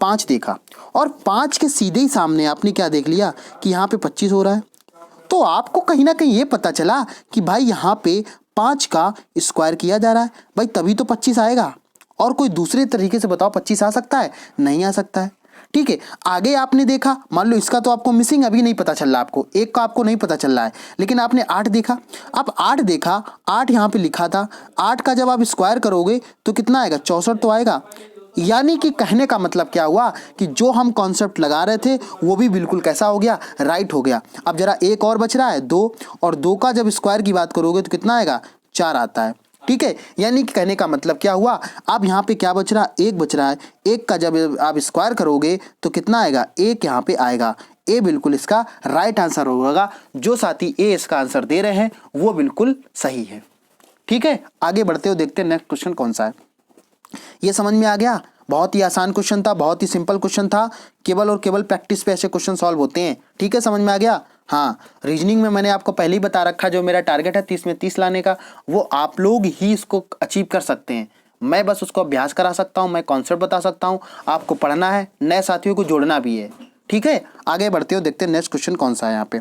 5 देखा और 5 के सीधे ही सामने आपने क्या देख लिया कि यहाँ पे 25 हो रहा है, तो आपको कहीं ना कहीं ये पता चला कि भाई यहाँ पे 5 का स्क्वायर किया जा रहा है, भाई तभी तो 25 आएगा। और कोई दूसरे तरीके से बताओ 25 आ सकता है? नहीं आ सकता है। ठीक है। आगे आपने देखा, मान लो इसका तो आपको मिसिंग अभी नहीं पता चल रहा, आपको एक का आपको नहीं पता चल रहा है, लेकिन आपने 8 देखा। अब 8 देखा, 8 यहाँ पे लिखा था, 8 का जब आप स्क्वायर करोगे तो कितना आएगा, 64 तो आएगा। यानी कि कहने का मतलब क्या हुआ कि जो हम कॉन्सेप्ट लगा रहे थे वो भी बिल्कुल कैसा हो गया, राइट हो गया। अब जरा एक और बच रहा है 2, और 2 का जब स्क्वायर की बात करोगे तो कितना आएगा, 4 आता है। ठीक है, यानी कि कहने का मतलब क्या हुआ, अब यहाँ पे क्या बच रहा है, 1 बच रहा है। 1 का जब आप स्क्वायर करोगे तो कितना आएगा, 1 यहाँ पे आएगा। ए बिल्कुल इसका राइट आंसर होगा। जो साथी ए इसका आंसर दे रहे हैं वो बिल्कुल सही है। ठीक है, आगे बढ़ते हुए देखते हैं नेक्स्ट क्वेश्चन कौन सा है। ये समझ में आ गया, बहुत ही आसान क्वेश्चन था, बहुत ही सिंपल क्वेश्चन था, केवल और केवल प्रैक्टिस पे ऐसे क्वेश्चन सॉल्व होते हैं। ठीक है, समझ में आ गया। हाँ, रीजनिंग में मैंने आपको पहले ही बता रखा, जो मेरा टारगेट है 30 में 30 लाने का, वो आप लोग ही इसको अचीव कर सकते हैं। मैं बस उसको अभ्यास करा सकता हूँ, मैं कॉन्सेप्ट बता सकता हूँ, आपको पढ़ना है, नए साथियों को जोड़ना भी है। ठीक है, आगे बढ़ते हो, देखते हैं नेक्स्ट क्वेश्चन कौन सा है। यहाँ पे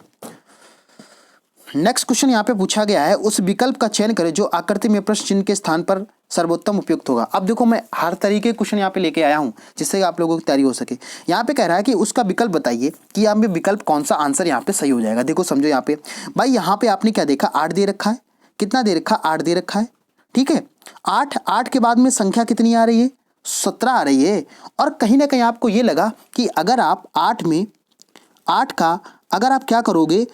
नेक्स्ट क्वेश्चन यहाँ पे पूछा गया है, उस विकल्प का चयन करें जो आकृति में प्रश्न चिन्ह के स्थान पर सर्वोत्तम उपयुक्त होगा। अब देखो, मैं हर तरीके के क्वेश्चन यहाँ पे लेके आया हूँ जिससे आप लोगों की तैयारी हो सके। यहाँ पे कह रहा है कि उसका विकल्प बताइए कि यहाँ पे विकल्प कौन सा आंसर यहाँ पे सही हो जाएगा। देखो समझो, यहाँ पे भाई, यहाँ पे आपने क्या देखा, 8 दे रखा है, कितना दे रखा, 8 दे रखा है। ठीक है, 8 के बाद में संख्या कितनी आ रही है, 17 आ रही है। और कहीं ना कहीं आपको ये लगा कि अगर आप 8 में 8 का अगर आप क्या करोगे,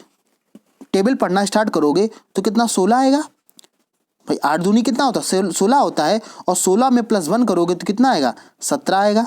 टेबल पढ़ना स्टार्ट करोगे तो कितना, 16 आएगा। भाई 8 दूनी कितना होता है, 16 होता है, और 16 में +1 करोगे तो कितना आएगा, 17 आएगा।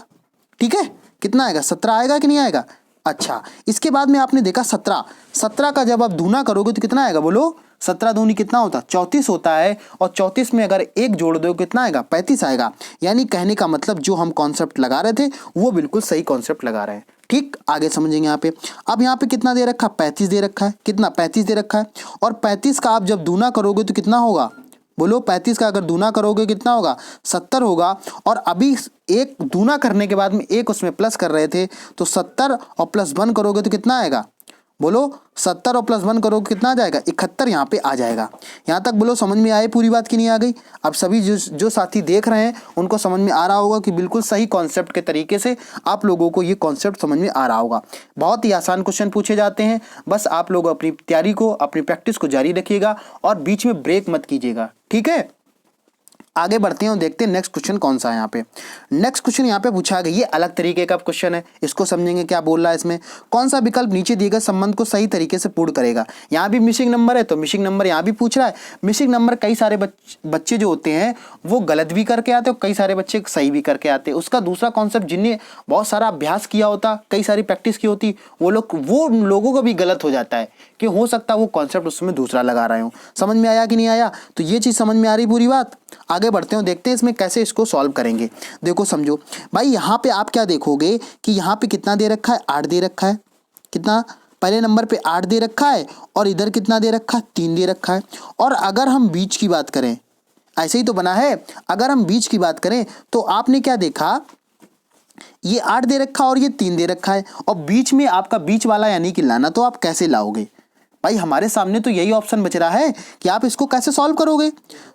ठीक है, कितना आएगा, 17 आएगा कि नहीं आएगा। अच्छा, इसके बाद में आपने देखा 17 का जब आप दूना करोगे तो कितना आएगा, बोलो, 17 दूनी कितना होता है, 34 होता है। और 34 में अगर 1 जोड़ दो कितना आएगा, 35 आएगा। यानी कहने का मतलब जो हम कॉन्सेप्ट लगा रहे थे वो बिल्कुल सही कॉन्सेप्ट लगा रहे हैं। ठीक, आगे समझेंगे यहाँ पे। अब यहाँ पे कितना दे रखा, 35 दे रखा है, कितना, 35 दे रखा है। और 35 का आप जब दूना करोगे तो कितना होगा, बोलो, 35 का अगर दूना करोगे कितना होगा, 70 होगा। और अभी एक दूना करने के बाद में एक उसमें प्लस कर रहे थे, तो 70 और +1 करोगे तो कितना आएगा, बोलो, 70 और +1 करोगे कितना आ जाएगा, 71 यहाँ पे आ जाएगा। यहाँ तक बोलो समझ में आए पूरी बात की नहीं आ गई। अब सभी जो साथी देख रहे हैं उनको समझ में आ रहा होगा कि बिल्कुल सही कॉन्सेप्ट के तरीके से आप लोगों को ये कॉन्सेप्ट समझ में आ रहा होगा। बहुत ही आसान क्वेश्चन पूछे जाते हैं, बस आप लोग अपनी तैयारी को, अपनी प्रैक्टिस को जारी रखिएगा और बीच में ब्रेक मत कीजिएगा। ठीक है, आगे बढ़ते हैं और देखते हैं नेक्स्ट क्वेश्चन कौन सा है। यहाँ पे नेक्स्ट क्वेश्चन यहाँ पे पूछा गया, ये अलग तरीके का क्वेश्चन है, इसको समझेंगे क्या बोल रहा है इसमें। कौन सा विकल्प नीचे दिए गए संबंध को सही तरीके से पूर्ण करेगा। यहाँ भी मिसिंग नंबर है तो मिसिंग नंबर यहाँ भी पूछ रहा है। मिसिंग नंबर कई सारे बच्चे जो होते हैं वो गलत भी करके आते हैं, कई सारे बच्चे सही भी करके आते हैं। उसका दूसरा कॉन्सेप्ट, जिनने बहुत सारा अभ्यास किया होता, कई सारी प्रैक्टिस की होती, वो लोगों को भी गलत हो जाता है कि हो सकता है वो कॉन्सेप्ट उसमें दूसरा लगा रहे हो। समझ में आया कि नहीं आया, तो ये चीज़ समझ में आ रही पूरी बात। आगे बढ़ते हैं, देखते हैं इसमें कैसे इसको सॉल्व करेंगे। देखो समझो भाई, यहाँ पे आप क्या देखोगे कि यहाँ पे कितना दे रखा है, 8 दे रखा है, कितना, पहले नंबर पे 8 दे रखा है, और इधर कितना दे रखा है, 3 दे रखा है। और अगर हम बीच की बात करें, ऐसे ही तो बना है, अगर हम बीच की बात करें तो आपने क्या देखा, ये 8 दे रखा और ये 3 दे रखा है, और बीच में आपका बीच वाला यानी कि लाना, तो आप कैसे लाओगे भाई। हमारे सामने तो यही ऑप्शन बच रहा है कि आप इसको कैसे सॉल्व करोगे।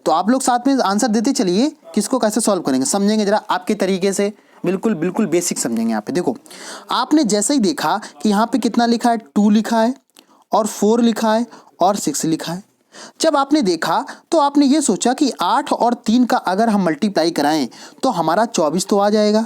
तो आप लोग साथ में आंसर देते चलिए कि इसको कैसे सॉल्व करेंगे, समझेंगे जरा आपके तरीके से, बिल्कुल बेसिक समझेंगे। यहाँ पे देखो, आपने जैसे ही देखा कि यहाँ पे कितना लिखा है, 2 लिखा है, और 4 लिखा है, और 6 लिखा है। जब आपने देखा तो आपने ये सोचा कि 8 और 3 का अगर हम मल्टीप्लाई कराएं तो हमारा 24 तो आ जाएगा।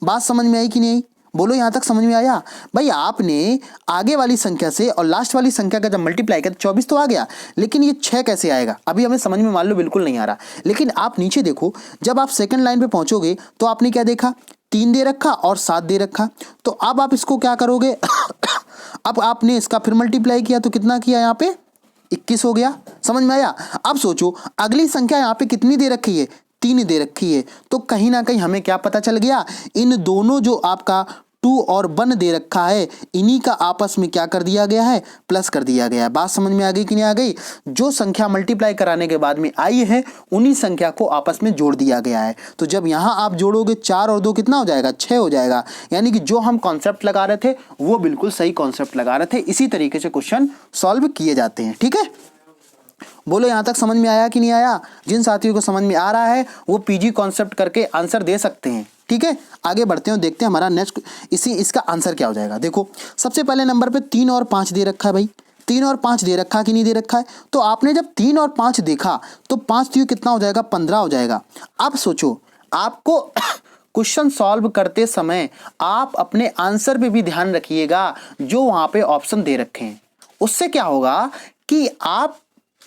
बात समझ में आई कि नहीं, बोलो, यहाँ तक समझ में आया। भाई आपने आगे वाली संख्या से और लास्ट वाली संख्या का जब मल्टीप्लाई किया 24 तो आ गया, लेकिन ये 6 कैसे आएगा अभी हमें समझ में मान लो बिल्कुल नहीं आ रहा। लेकिन आप नीचे देखो, जब आप सेकंड लाइन पे पहुंचोगे तो आपने क्या देखा, 3 दे रखा और 7 दे रखा। तो अब आप इसको क्या करोगे अब आपने इसका फिर मल्टीप्लाई किया तो कितना किया, यहाँ पे 21 हो गया। समझ में आया। अब सोचो अगली संख्या यहाँ पे कितनी दे रखी है, 3 दे रखी है। तो कहीं ना कहीं हमें क्या पता चल गया, इन दोनों जो आपका 2 और 1 दे रखा है, इन्हीं का आपस में क्या कर दिया गया है, प्लस कर दिया गया है। बात समझ में आ गई कि नहीं आ गई। जो संख्या मल्टीप्लाई कराने के बाद में आई है उन्हीं संख्या को आपस में जोड़ दिया गया है। तो जब यहाँ आप जोड़ोगे 4 और 2 कितना हो जाएगा, 6 हो जाएगा। यानी कि जो हम कॉन्सेप्ट लगा रहे थे वो बिल्कुल सही कॉन्सेप्ट लगा रहे थे। इसी तरीके से क्वेश्चन सॉल्व किए जाते हैं। ठीक है, बोलो यहाँ तक समझ में आया कि नहीं आया। जिन साथियों को समझ में आ रहा है वो पीजी कॉन्सेप्ट करके आंसर दे सकते हैं। ठीक है, आगे बढ़ते हैं, देखते हैं हमारा नेक्स्ट इसका आंसर क्या हो जाएगा। देखो सबसे पहले नंबर पे 3 और 5 दे रखा है भाई, 3 और 5 दे रखा कि नहीं दे रखा है। तो आपने जब 3 और 5 देखा तो 5 3 कितना हो जाएगा, 15 हो जाएगा। अब सोचो आपको क्वेश्चन सॉल्व करते समय आप अपने आंसर पे भी ध्यान रखिएगा जो वहां पे ऑप्शन दे रखे हैं। उससे क्या होगा कि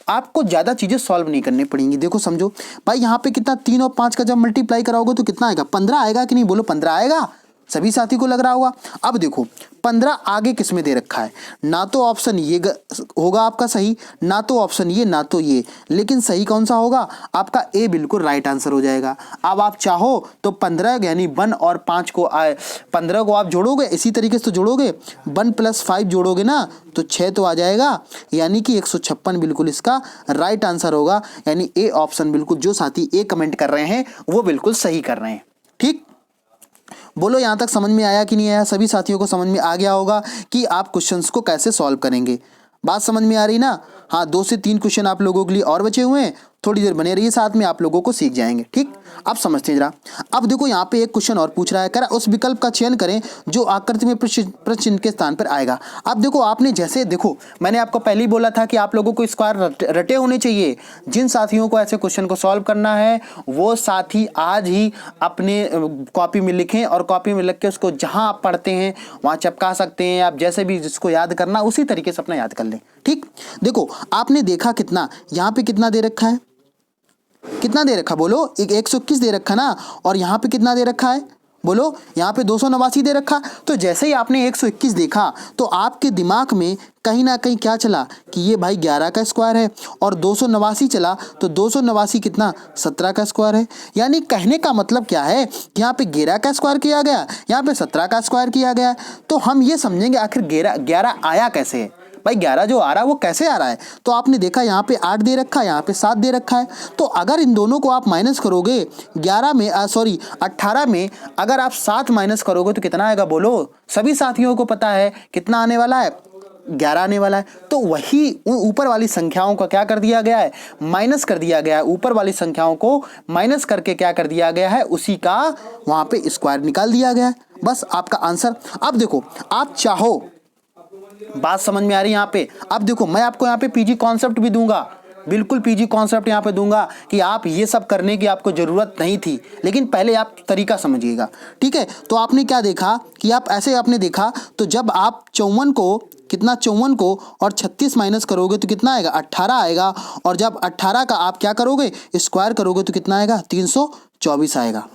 आपको ज़्यादा चीज़ें सॉल्व नहीं करनी पड़ेंगी। देखो समझो भाई, यहाँ पे कितना 3 और 5 का जब मल्टीप्लाई कराओगे तो कितना आएगा, 15 आएगा कि नहीं, बोलो 15 आएगा, सभी साथी को लग रहा होगा। अब देखो 15 आगे किस में दे रखा है, ना तो ऑप्शन ये होगा आपका सही, ना तो ऑप्शन ये, ना तो ये, लेकिन सही कौन सा होगा आपका, ए बिल्कुल राइट आंसर हो जाएगा। अब आप चाहो तो 15 यानी 1 और 5 को 15 को आप जोड़ोगे, इसी तरीके से तो जोड़ोगे, 1 + 5 जोड़ोगे ना तो 6 तो आ जाएगा, यानी कि 156 बिल्कुल इसका राइट आंसर होगा। यानी ए ऑप्शन बिल्कुल, जो साथी ए कमेंट कर रहे हैं वो बिल्कुल सही कर रहे हैं। ठीक, बोलो यहाँ तक समझ में आया कि नहीं आया, सभी साथियों को समझ में आ गया होगा कि आप क्वेश्चंस को कैसे सॉल्व करेंगे। बात समझ में आ रही ना। हाँ, 2 से 3 क्वेश्चन आप लोगों के लिए और बचे हुए हैं, थोड़ी देर बने रहिए साथ में, आप लोगों को सीख जाएंगे। ठीक, अब समझते हैं जरा। अब देखो यहाँ पे एक क्वेश्चन और पूछ रहा है, कह उस विकल्प का चयन करें जो आकृति में प्रश्न चिन्ह के स्थान पर आएगा। अब देखो आपने जैसे, देखो मैंने आपको पहले ही बोला था कि आप लोगों को स्क्वायर रटे होने चाहिए। जिन साथियों को ऐसे क्वेश्चन को सॉल्व करना है वो साथी आज ही अपने कॉपी में लिखें, और कॉपी में लिख के उसको जहाँ आप पढ़ते हैं वहाँ चिपका सकते हैं। आप जैसे भी जिसको याद करना उसी तरीके से अपना याद कर लें। ठीक, देखो आपने देखा कितना, यहाँ पे कितना दे रखा है, कितना दे रखा बोलो, 121 दे रखा ना, और यहाँ पे कितना दे रखा है बोलो, यहाँ पे 289 दे रखा। तो जैसे ही आपने 121 देखा तो आपके दिमाग में कहीं ना कहीं क्या चला कि ये भाई 11 का स्क्वायर है, और 289 चला तो 289 कितना, 17 का स्क्वायर है। यानी कहने का मतलब क्या है, यहाँ पे 11 का स्क्वायर किया गया, यहाँ पे 17 का स्क्वायर किया गया। तो हम ये समझेंगे आखिर 11 आया कैसे है भाई, 11 जो आ रहा है वो कैसे आ रहा है। तो आपने देखा यहाँ पे 8 दे रखा है, यहाँ पे 7 दे रखा है। तो अगर इन दोनों को आप माइनस करोगे 18 में अगर आप 7 माइनस करोगे तो कितना आएगा बोलो, सभी साथियों को पता है कितना आने वाला है, 11 आने वाला है। तो वही ऊपर वाली संख्याओं का क्या कर दिया गया है, माइनस कर दिया गया है। ऊपर वाली संख्याओं को माइनस करके क्या कर दिया गया है, उसी का वहाँ पे स्क्वायर निकाल दिया गया है। बस आपका आंसर। अब देखो आप चाहो, बात समझ में आ रही है यहाँ पे। अब देखो मैं आपको यहाँ पे पीजी कॉन्सेप्ट भी दूंगा, बिल्कुल पीजी कॉन्सेप्ट यहाँ पे दूंगा कि आप ये सब करने की आपको जरूरत नहीं थी, लेकिन पहले आप तरीका समझिएगा। ठीक है, तो आपने क्या देखा कि आप ऐसे आपने देखा, तो जब आप 54 को और 36 माइनस करोगे तो कितना आएगा, 18 आएगा। और जब 18 का आप क्या करोगे, स्क्वायर करोगे तो कितना आएगा, 324 आएगा।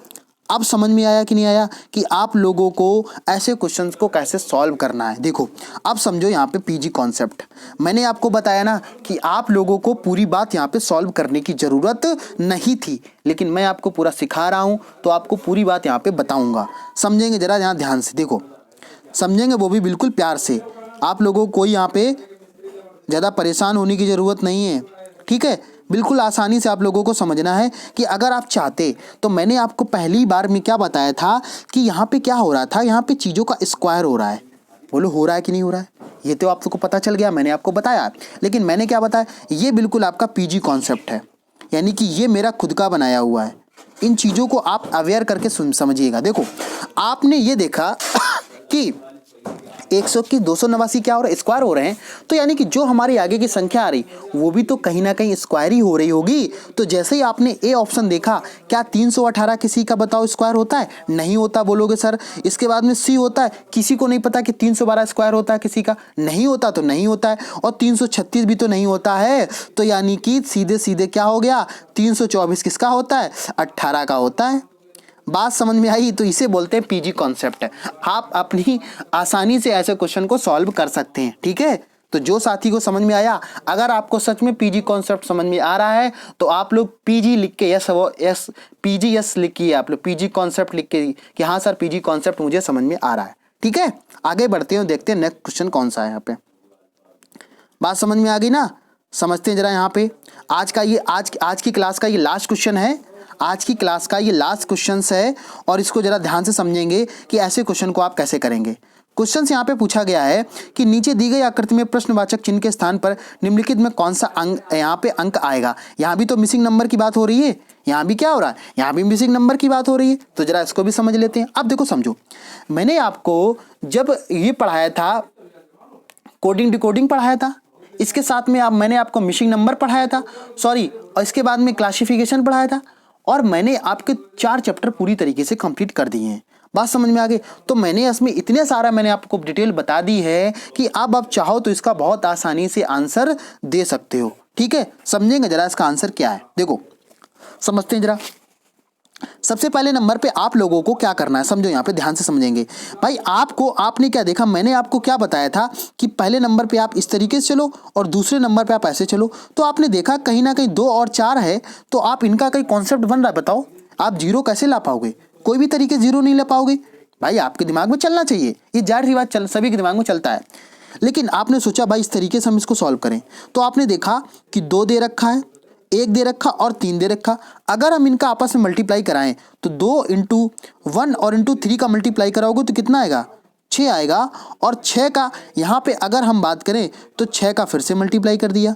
अब समझ में आया कि नहीं आया कि आप लोगों को ऐसे क्वेश्चंस को कैसे सॉल्व करना है। देखो अब समझो यहाँ पे पीजी कॉन्सेप्ट मैंने आपको बताया ना कि आप लोगों को पूरी बात यहाँ पे सॉल्व करने की ज़रूरत नहीं थी, लेकिन मैं आपको पूरा सिखा रहा हूँ तो आपको पूरी बात यहाँ पे बताऊँगा। समझेंगे ज़रा यहाँ ध्यान से, देखो समझेंगे वो भी बिल्कुल प्यार से। आप लोगों को कोई यहाँ पे ज़्यादा परेशान होने की ज़रूरत नहीं है। ठीक है, बिल्कुल आसानी से आप लोगों को समझना है कि अगर आप चाहते तो मैंने आपको पहली बार में क्या बताया था कि यहाँ पे क्या हो रहा था, यहाँ पे चीज़ों का स्क्वायर हो रहा है। बोलो हो रहा है कि नहीं हो रहा है, ये तो आप लोगों को पता चल गया, मैंने आपको बताया। लेकिन मैंने क्या बताया, ये बिल्कुल आपका पीजी कॉन्सेप्ट है, यानी कि ये मेरा खुद का बनाया हुआ है। इन चीज़ों को आप अवेयर करके समझिएगा। देखो आपने ये देखा कि 121 289 क्या हो रहा है, स्क्वायर हो रहे हैं। तो यानी कि जो हमारी आगे की संख्या आ रही वो भी तो कहीं ना कहीं स्क्वायर ही हो रही होगी। तो जैसे ही आपने ए ऑप्शन देखा, क्या 318 किसी का बताओ स्क्वायर होता है, नहीं होता बोलोगे सर। इसके बाद में सी होता है, किसी को नहीं पता कि 312 स्क्वायर होता है, किसी का नहीं होता तो नहीं होता है। और 336 भी तो नहीं होता है। तो यानी कि सीधे सीधे क्या हो गया, 324 किसका होता है, 18 का होता है। बात समझ में आई, तो इसे बोलते हैं पीजी कॉन्सेप्ट है। आप अपनी आसानी से ऐसे क्वेश्चन को सॉल्व कर सकते हैं। ठीक है, तो जो साथी को समझ में आया, अगर आपको सच में पीजी कॉन्सेप्ट समझ में आ रहा है तो आप लोग पीजी लिख के यस पीजी यस लिखिए, आप लोग पीजी कॉन्सेप्ट लिख के कि हाँ सर पीजी कॉन्सेप्ट मुझे समझ में आ रहा है। ठीक है, आगे बढ़ते हैं, देखते हैं नेक्स्ट क्वेश्चन कौन सा है। यहाँ पे बात समझ में आ गई ना, समझते हैं जरा। यहाँ पे आज की क्लास का ये लास्ट क्वेश्चन है, आज की क्लास का ये लास्ट क्वेश्चन है, और इसको जरा ध्यान से समझेंगे कि ऐसे क्वेश्चन को आप कैसे करेंगे। क्वेश्चन यहाँ पे पूछा गया है कि नीचे दी गई आकृति में प्रश्नवाचक चिन्ह के स्थान पर निम्नलिखित में कौन सा अंक यहाँ पे अंक आएगा। यहाँ भी तो मिसिंग नंबर की बात हो रही है, यहाँ भी क्या हो रहा है, यहाँ भी मिसिंग नंबर की बात हो रही है। तो जरा इसको भी समझ लेते हैं। अब देखो समझो, मैंने आपको जब ये पढ़ाया था, कोडिंग डिकोडिंग पढ़ाया था, इसके साथ में मैंने आपको मिसिंग नंबर पढ़ाया था, सॉरी, और इसके बाद में क्लासिफिकेशन पढ़ाया था, और मैंने आपके 4 चैप्टर पूरी तरीके से कंप्लीट कर दिए हैं। बात समझ में आ गई। तो मैंने इसमें इतने सारा मैंने आपको डिटेल बता दी है कि अब आप चाहो तो इसका बहुत आसानी से आंसर दे सकते हो। ठीक है, समझेंगे जरा इसका आंसर क्या है। देखो समझते हैं जरा। सबसे पहले नंबर पे आप लोगों को क्या करना है, समझो, यहाँ पे ध्यान से समझेंगे भाई। आपने क्या देखा, मैंने आपको क्या बताया था कि पहले नंबर पे आप इस तरीके से चलो और दूसरे नंबर पे आप ऐसे चलो। तो आपने देखा कहीं ना कहीं 2 और 4 है, तो आप इनका कहीं कॉन्सेप्ट बन रहा है। बताओ आप जीरो कैसे ला पाओगे, कोई भी तरीके जीरो नहीं ला पाओगे भाई। आपके दिमाग में चलना चाहिए, ये जाहिर सी बात सभी के दिमाग में चलता है। लेकिन आपने सोचा भाई इस तरीके से हम इसको सॉल्व करें, तो आपने देखा कि 2 दे रखा है, 1 दे रखा और 3 दे रखा। अगर हम इनका आपस में मल्टीप्लाई कराएं तो 2 × 1 और × 3 का मल्टीप्लाई कराओगे तो कितना आएगा, 6 आएगा। और 6 का यहाँ पे अगर हम बात करें तो 6 का फिर से मल्टीप्लाई कर दिया,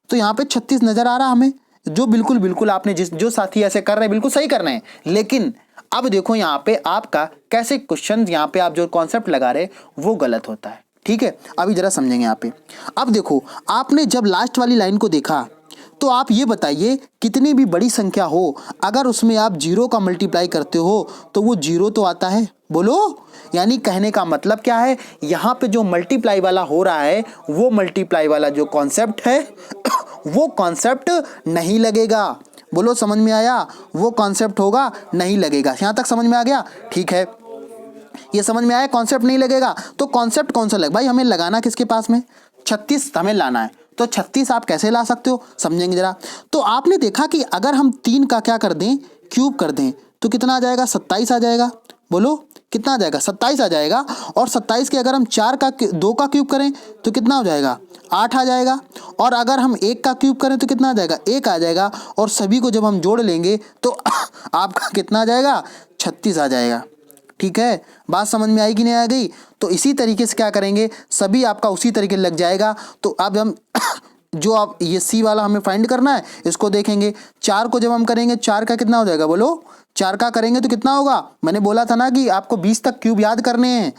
तो यहाँ पे 36 नजर आ रहा हमें। जो बिल्कुल आपने जो साथी ऐसे कर रहे हैं बिल्कुल सही कर रहे हैं। लेकिन अब देखो यहाँ पे आपका कैसे क्वेश्चन, यहाँ पे आप जो कॉन्सेप्ट लगा रहे वो गलत होता है। ठीक है, अभी जरा समझेंगे यहाँ पे। अब देखो आपने जब लास्ट वाली लाइन को देखा तो आप ये बताइए कितनी भी बड़ी संख्या हो, अगर उसमें आप 0 का मल्टीप्लाई करते हो तो वो 0 तो आता है। बोलो, यानी कहने का मतलब क्या है, यहाँ पे जो मल्टीप्लाई वाला हो रहा है वो मल्टीप्लाई वाला जो कॉन्सेप्ट है वो कॉन्सेप्ट नहीं लगेगा। बोलो समझ में आया, वो कॉन्सेप्ट होगा नहीं लगेगा। यहाँ तक समझ में आ गया? ठीक है, ये समझ में आया, कॉन्सेप्ट नहीं लगेगा। तो कॉन्सेप्ट कौन सा लग भाई, हमें लगाना किसके पास में, 36 हमें लाना है। तो 36 आप कैसे ला सकते हो, समझेंगे जरा। तो आपने देखा कि अगर हम 3 का क्या कर दें, क्यूब कर दें, तो कितना आ जाएगा, 27 आ जाएगा। बोलो कितना आ जाएगा, 27 आ जाएगा। और 27 के अगर हम 2 का क्यूब करें तो कितना हो जाएगा, 8 आ जाएगा। और अगर हम 1 का क्यूब करें तो कितना आ जाएगा, 1 आ जाएगा। और सभी को जब हम जोड़ लेंगे तो आपका कितना आ जाएगा, 36 आ जाएगा। ठीक है, बात समझ में आई कि नहीं आ गई? तो इसी तरीके से क्या करेंगे, सभी आपका उसी तरीके लग जाएगा। तो अब हम जो आप ये सी वाला हमें फाइंड करना है इसको देखेंगे। 4 को जब हम करेंगे 4 का कितना हो जाएगा, बोलो 4 का करेंगे तो कितना होगा, मैंने बोला था ना कि आपको 20 तक क्यूब याद करने हैं।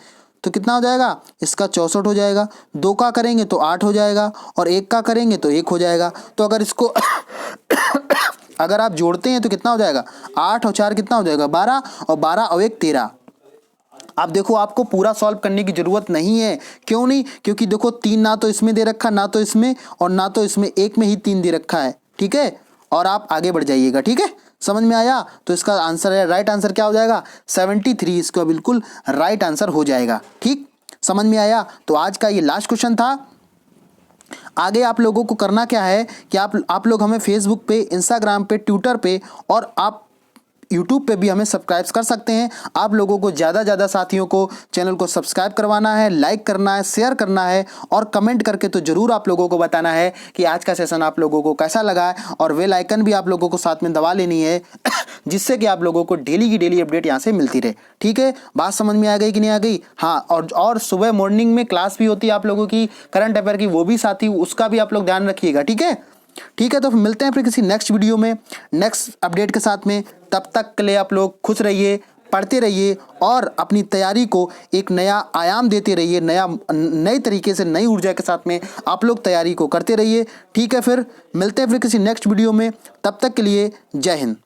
तो कितना हो जाएगा, इसका 64 हो जाएगा। 2 का करेंगे तो 8 हो जाएगा, और 1 का करेंगे तो 1 हो जाएगा। तो अगर इसको अगर आप जोड़ते हैं तो कितना हो जाएगा, 8 और 4 कितना हो जाएगा, 12, और 12 और 1 13। आप देखो आपको पूरा सॉल्व करने की जरूरत नहीं है। क्यों नहीं, क्योंकि देखो 3 ना तो इसमें दे रखा, ना तो इसमें, और ना तो इसमें, एक में ही 3 दे रखा है। ठीक है, और आप आगे बढ़ जाइएगा। ठीक है, समझ में आया? तो इसका आंसर है, राइट आंसर क्या हो जाएगा, 73 इसका बिल्कुल राइट आंसर हो जाएगा। ठीक, समझ में आया? तो आज का ये लास्ट क्वेश्चन था। आगे आप लोगों को करना क्या है कि आप लोग हमें फेसबुक पे, इंस्टाग्राम पे, ट्विटर पे, और आप यूट्यूब पे भी हमें सब्सक्राइब कर सकते हैं। आप लोगों को ज़्यादा साथियों को चैनल को सब्सक्राइब करवाना है, लाइक करना है, शेयर करना है, और कमेंट करके तो ज़रूर आप लोगों को बताना है कि आज का सेशन आप लोगों को कैसा लगा है। और बेल आइकन भी आप लोगों को साथ में दबा लेनी है जिससे कि आप लोगों को डेली की डेली अपडेट यहाँ से मिलती रहे। ठीक है, बात समझ में आ गई कि नहीं आ गई? हाँ, और सुबह मॉर्निंग में क्लास भी होती है आप लोगों की करंट अफेयर की, वो भी साथी, उसका भी आप लोग ध्यान रखिएगा। ठीक है, ठीक है, तो मिलते हैं फिर किसी नेक्स्ट वीडियो में, नेक्स्ट अपडेट के साथ में। तब तक के लिए आप लोग खुश रहिए, पढ़ते रहिए, और अपनी तैयारी को एक नया आयाम देते रहिए। नए तरीके से, नई ऊर्जा के साथ में आप लोग तैयारी को करते रहिए। ठीक है, फिर मिलते हैं फिर किसी नेक्स्ट वीडियो में। तब तक के लिए जय हिंद।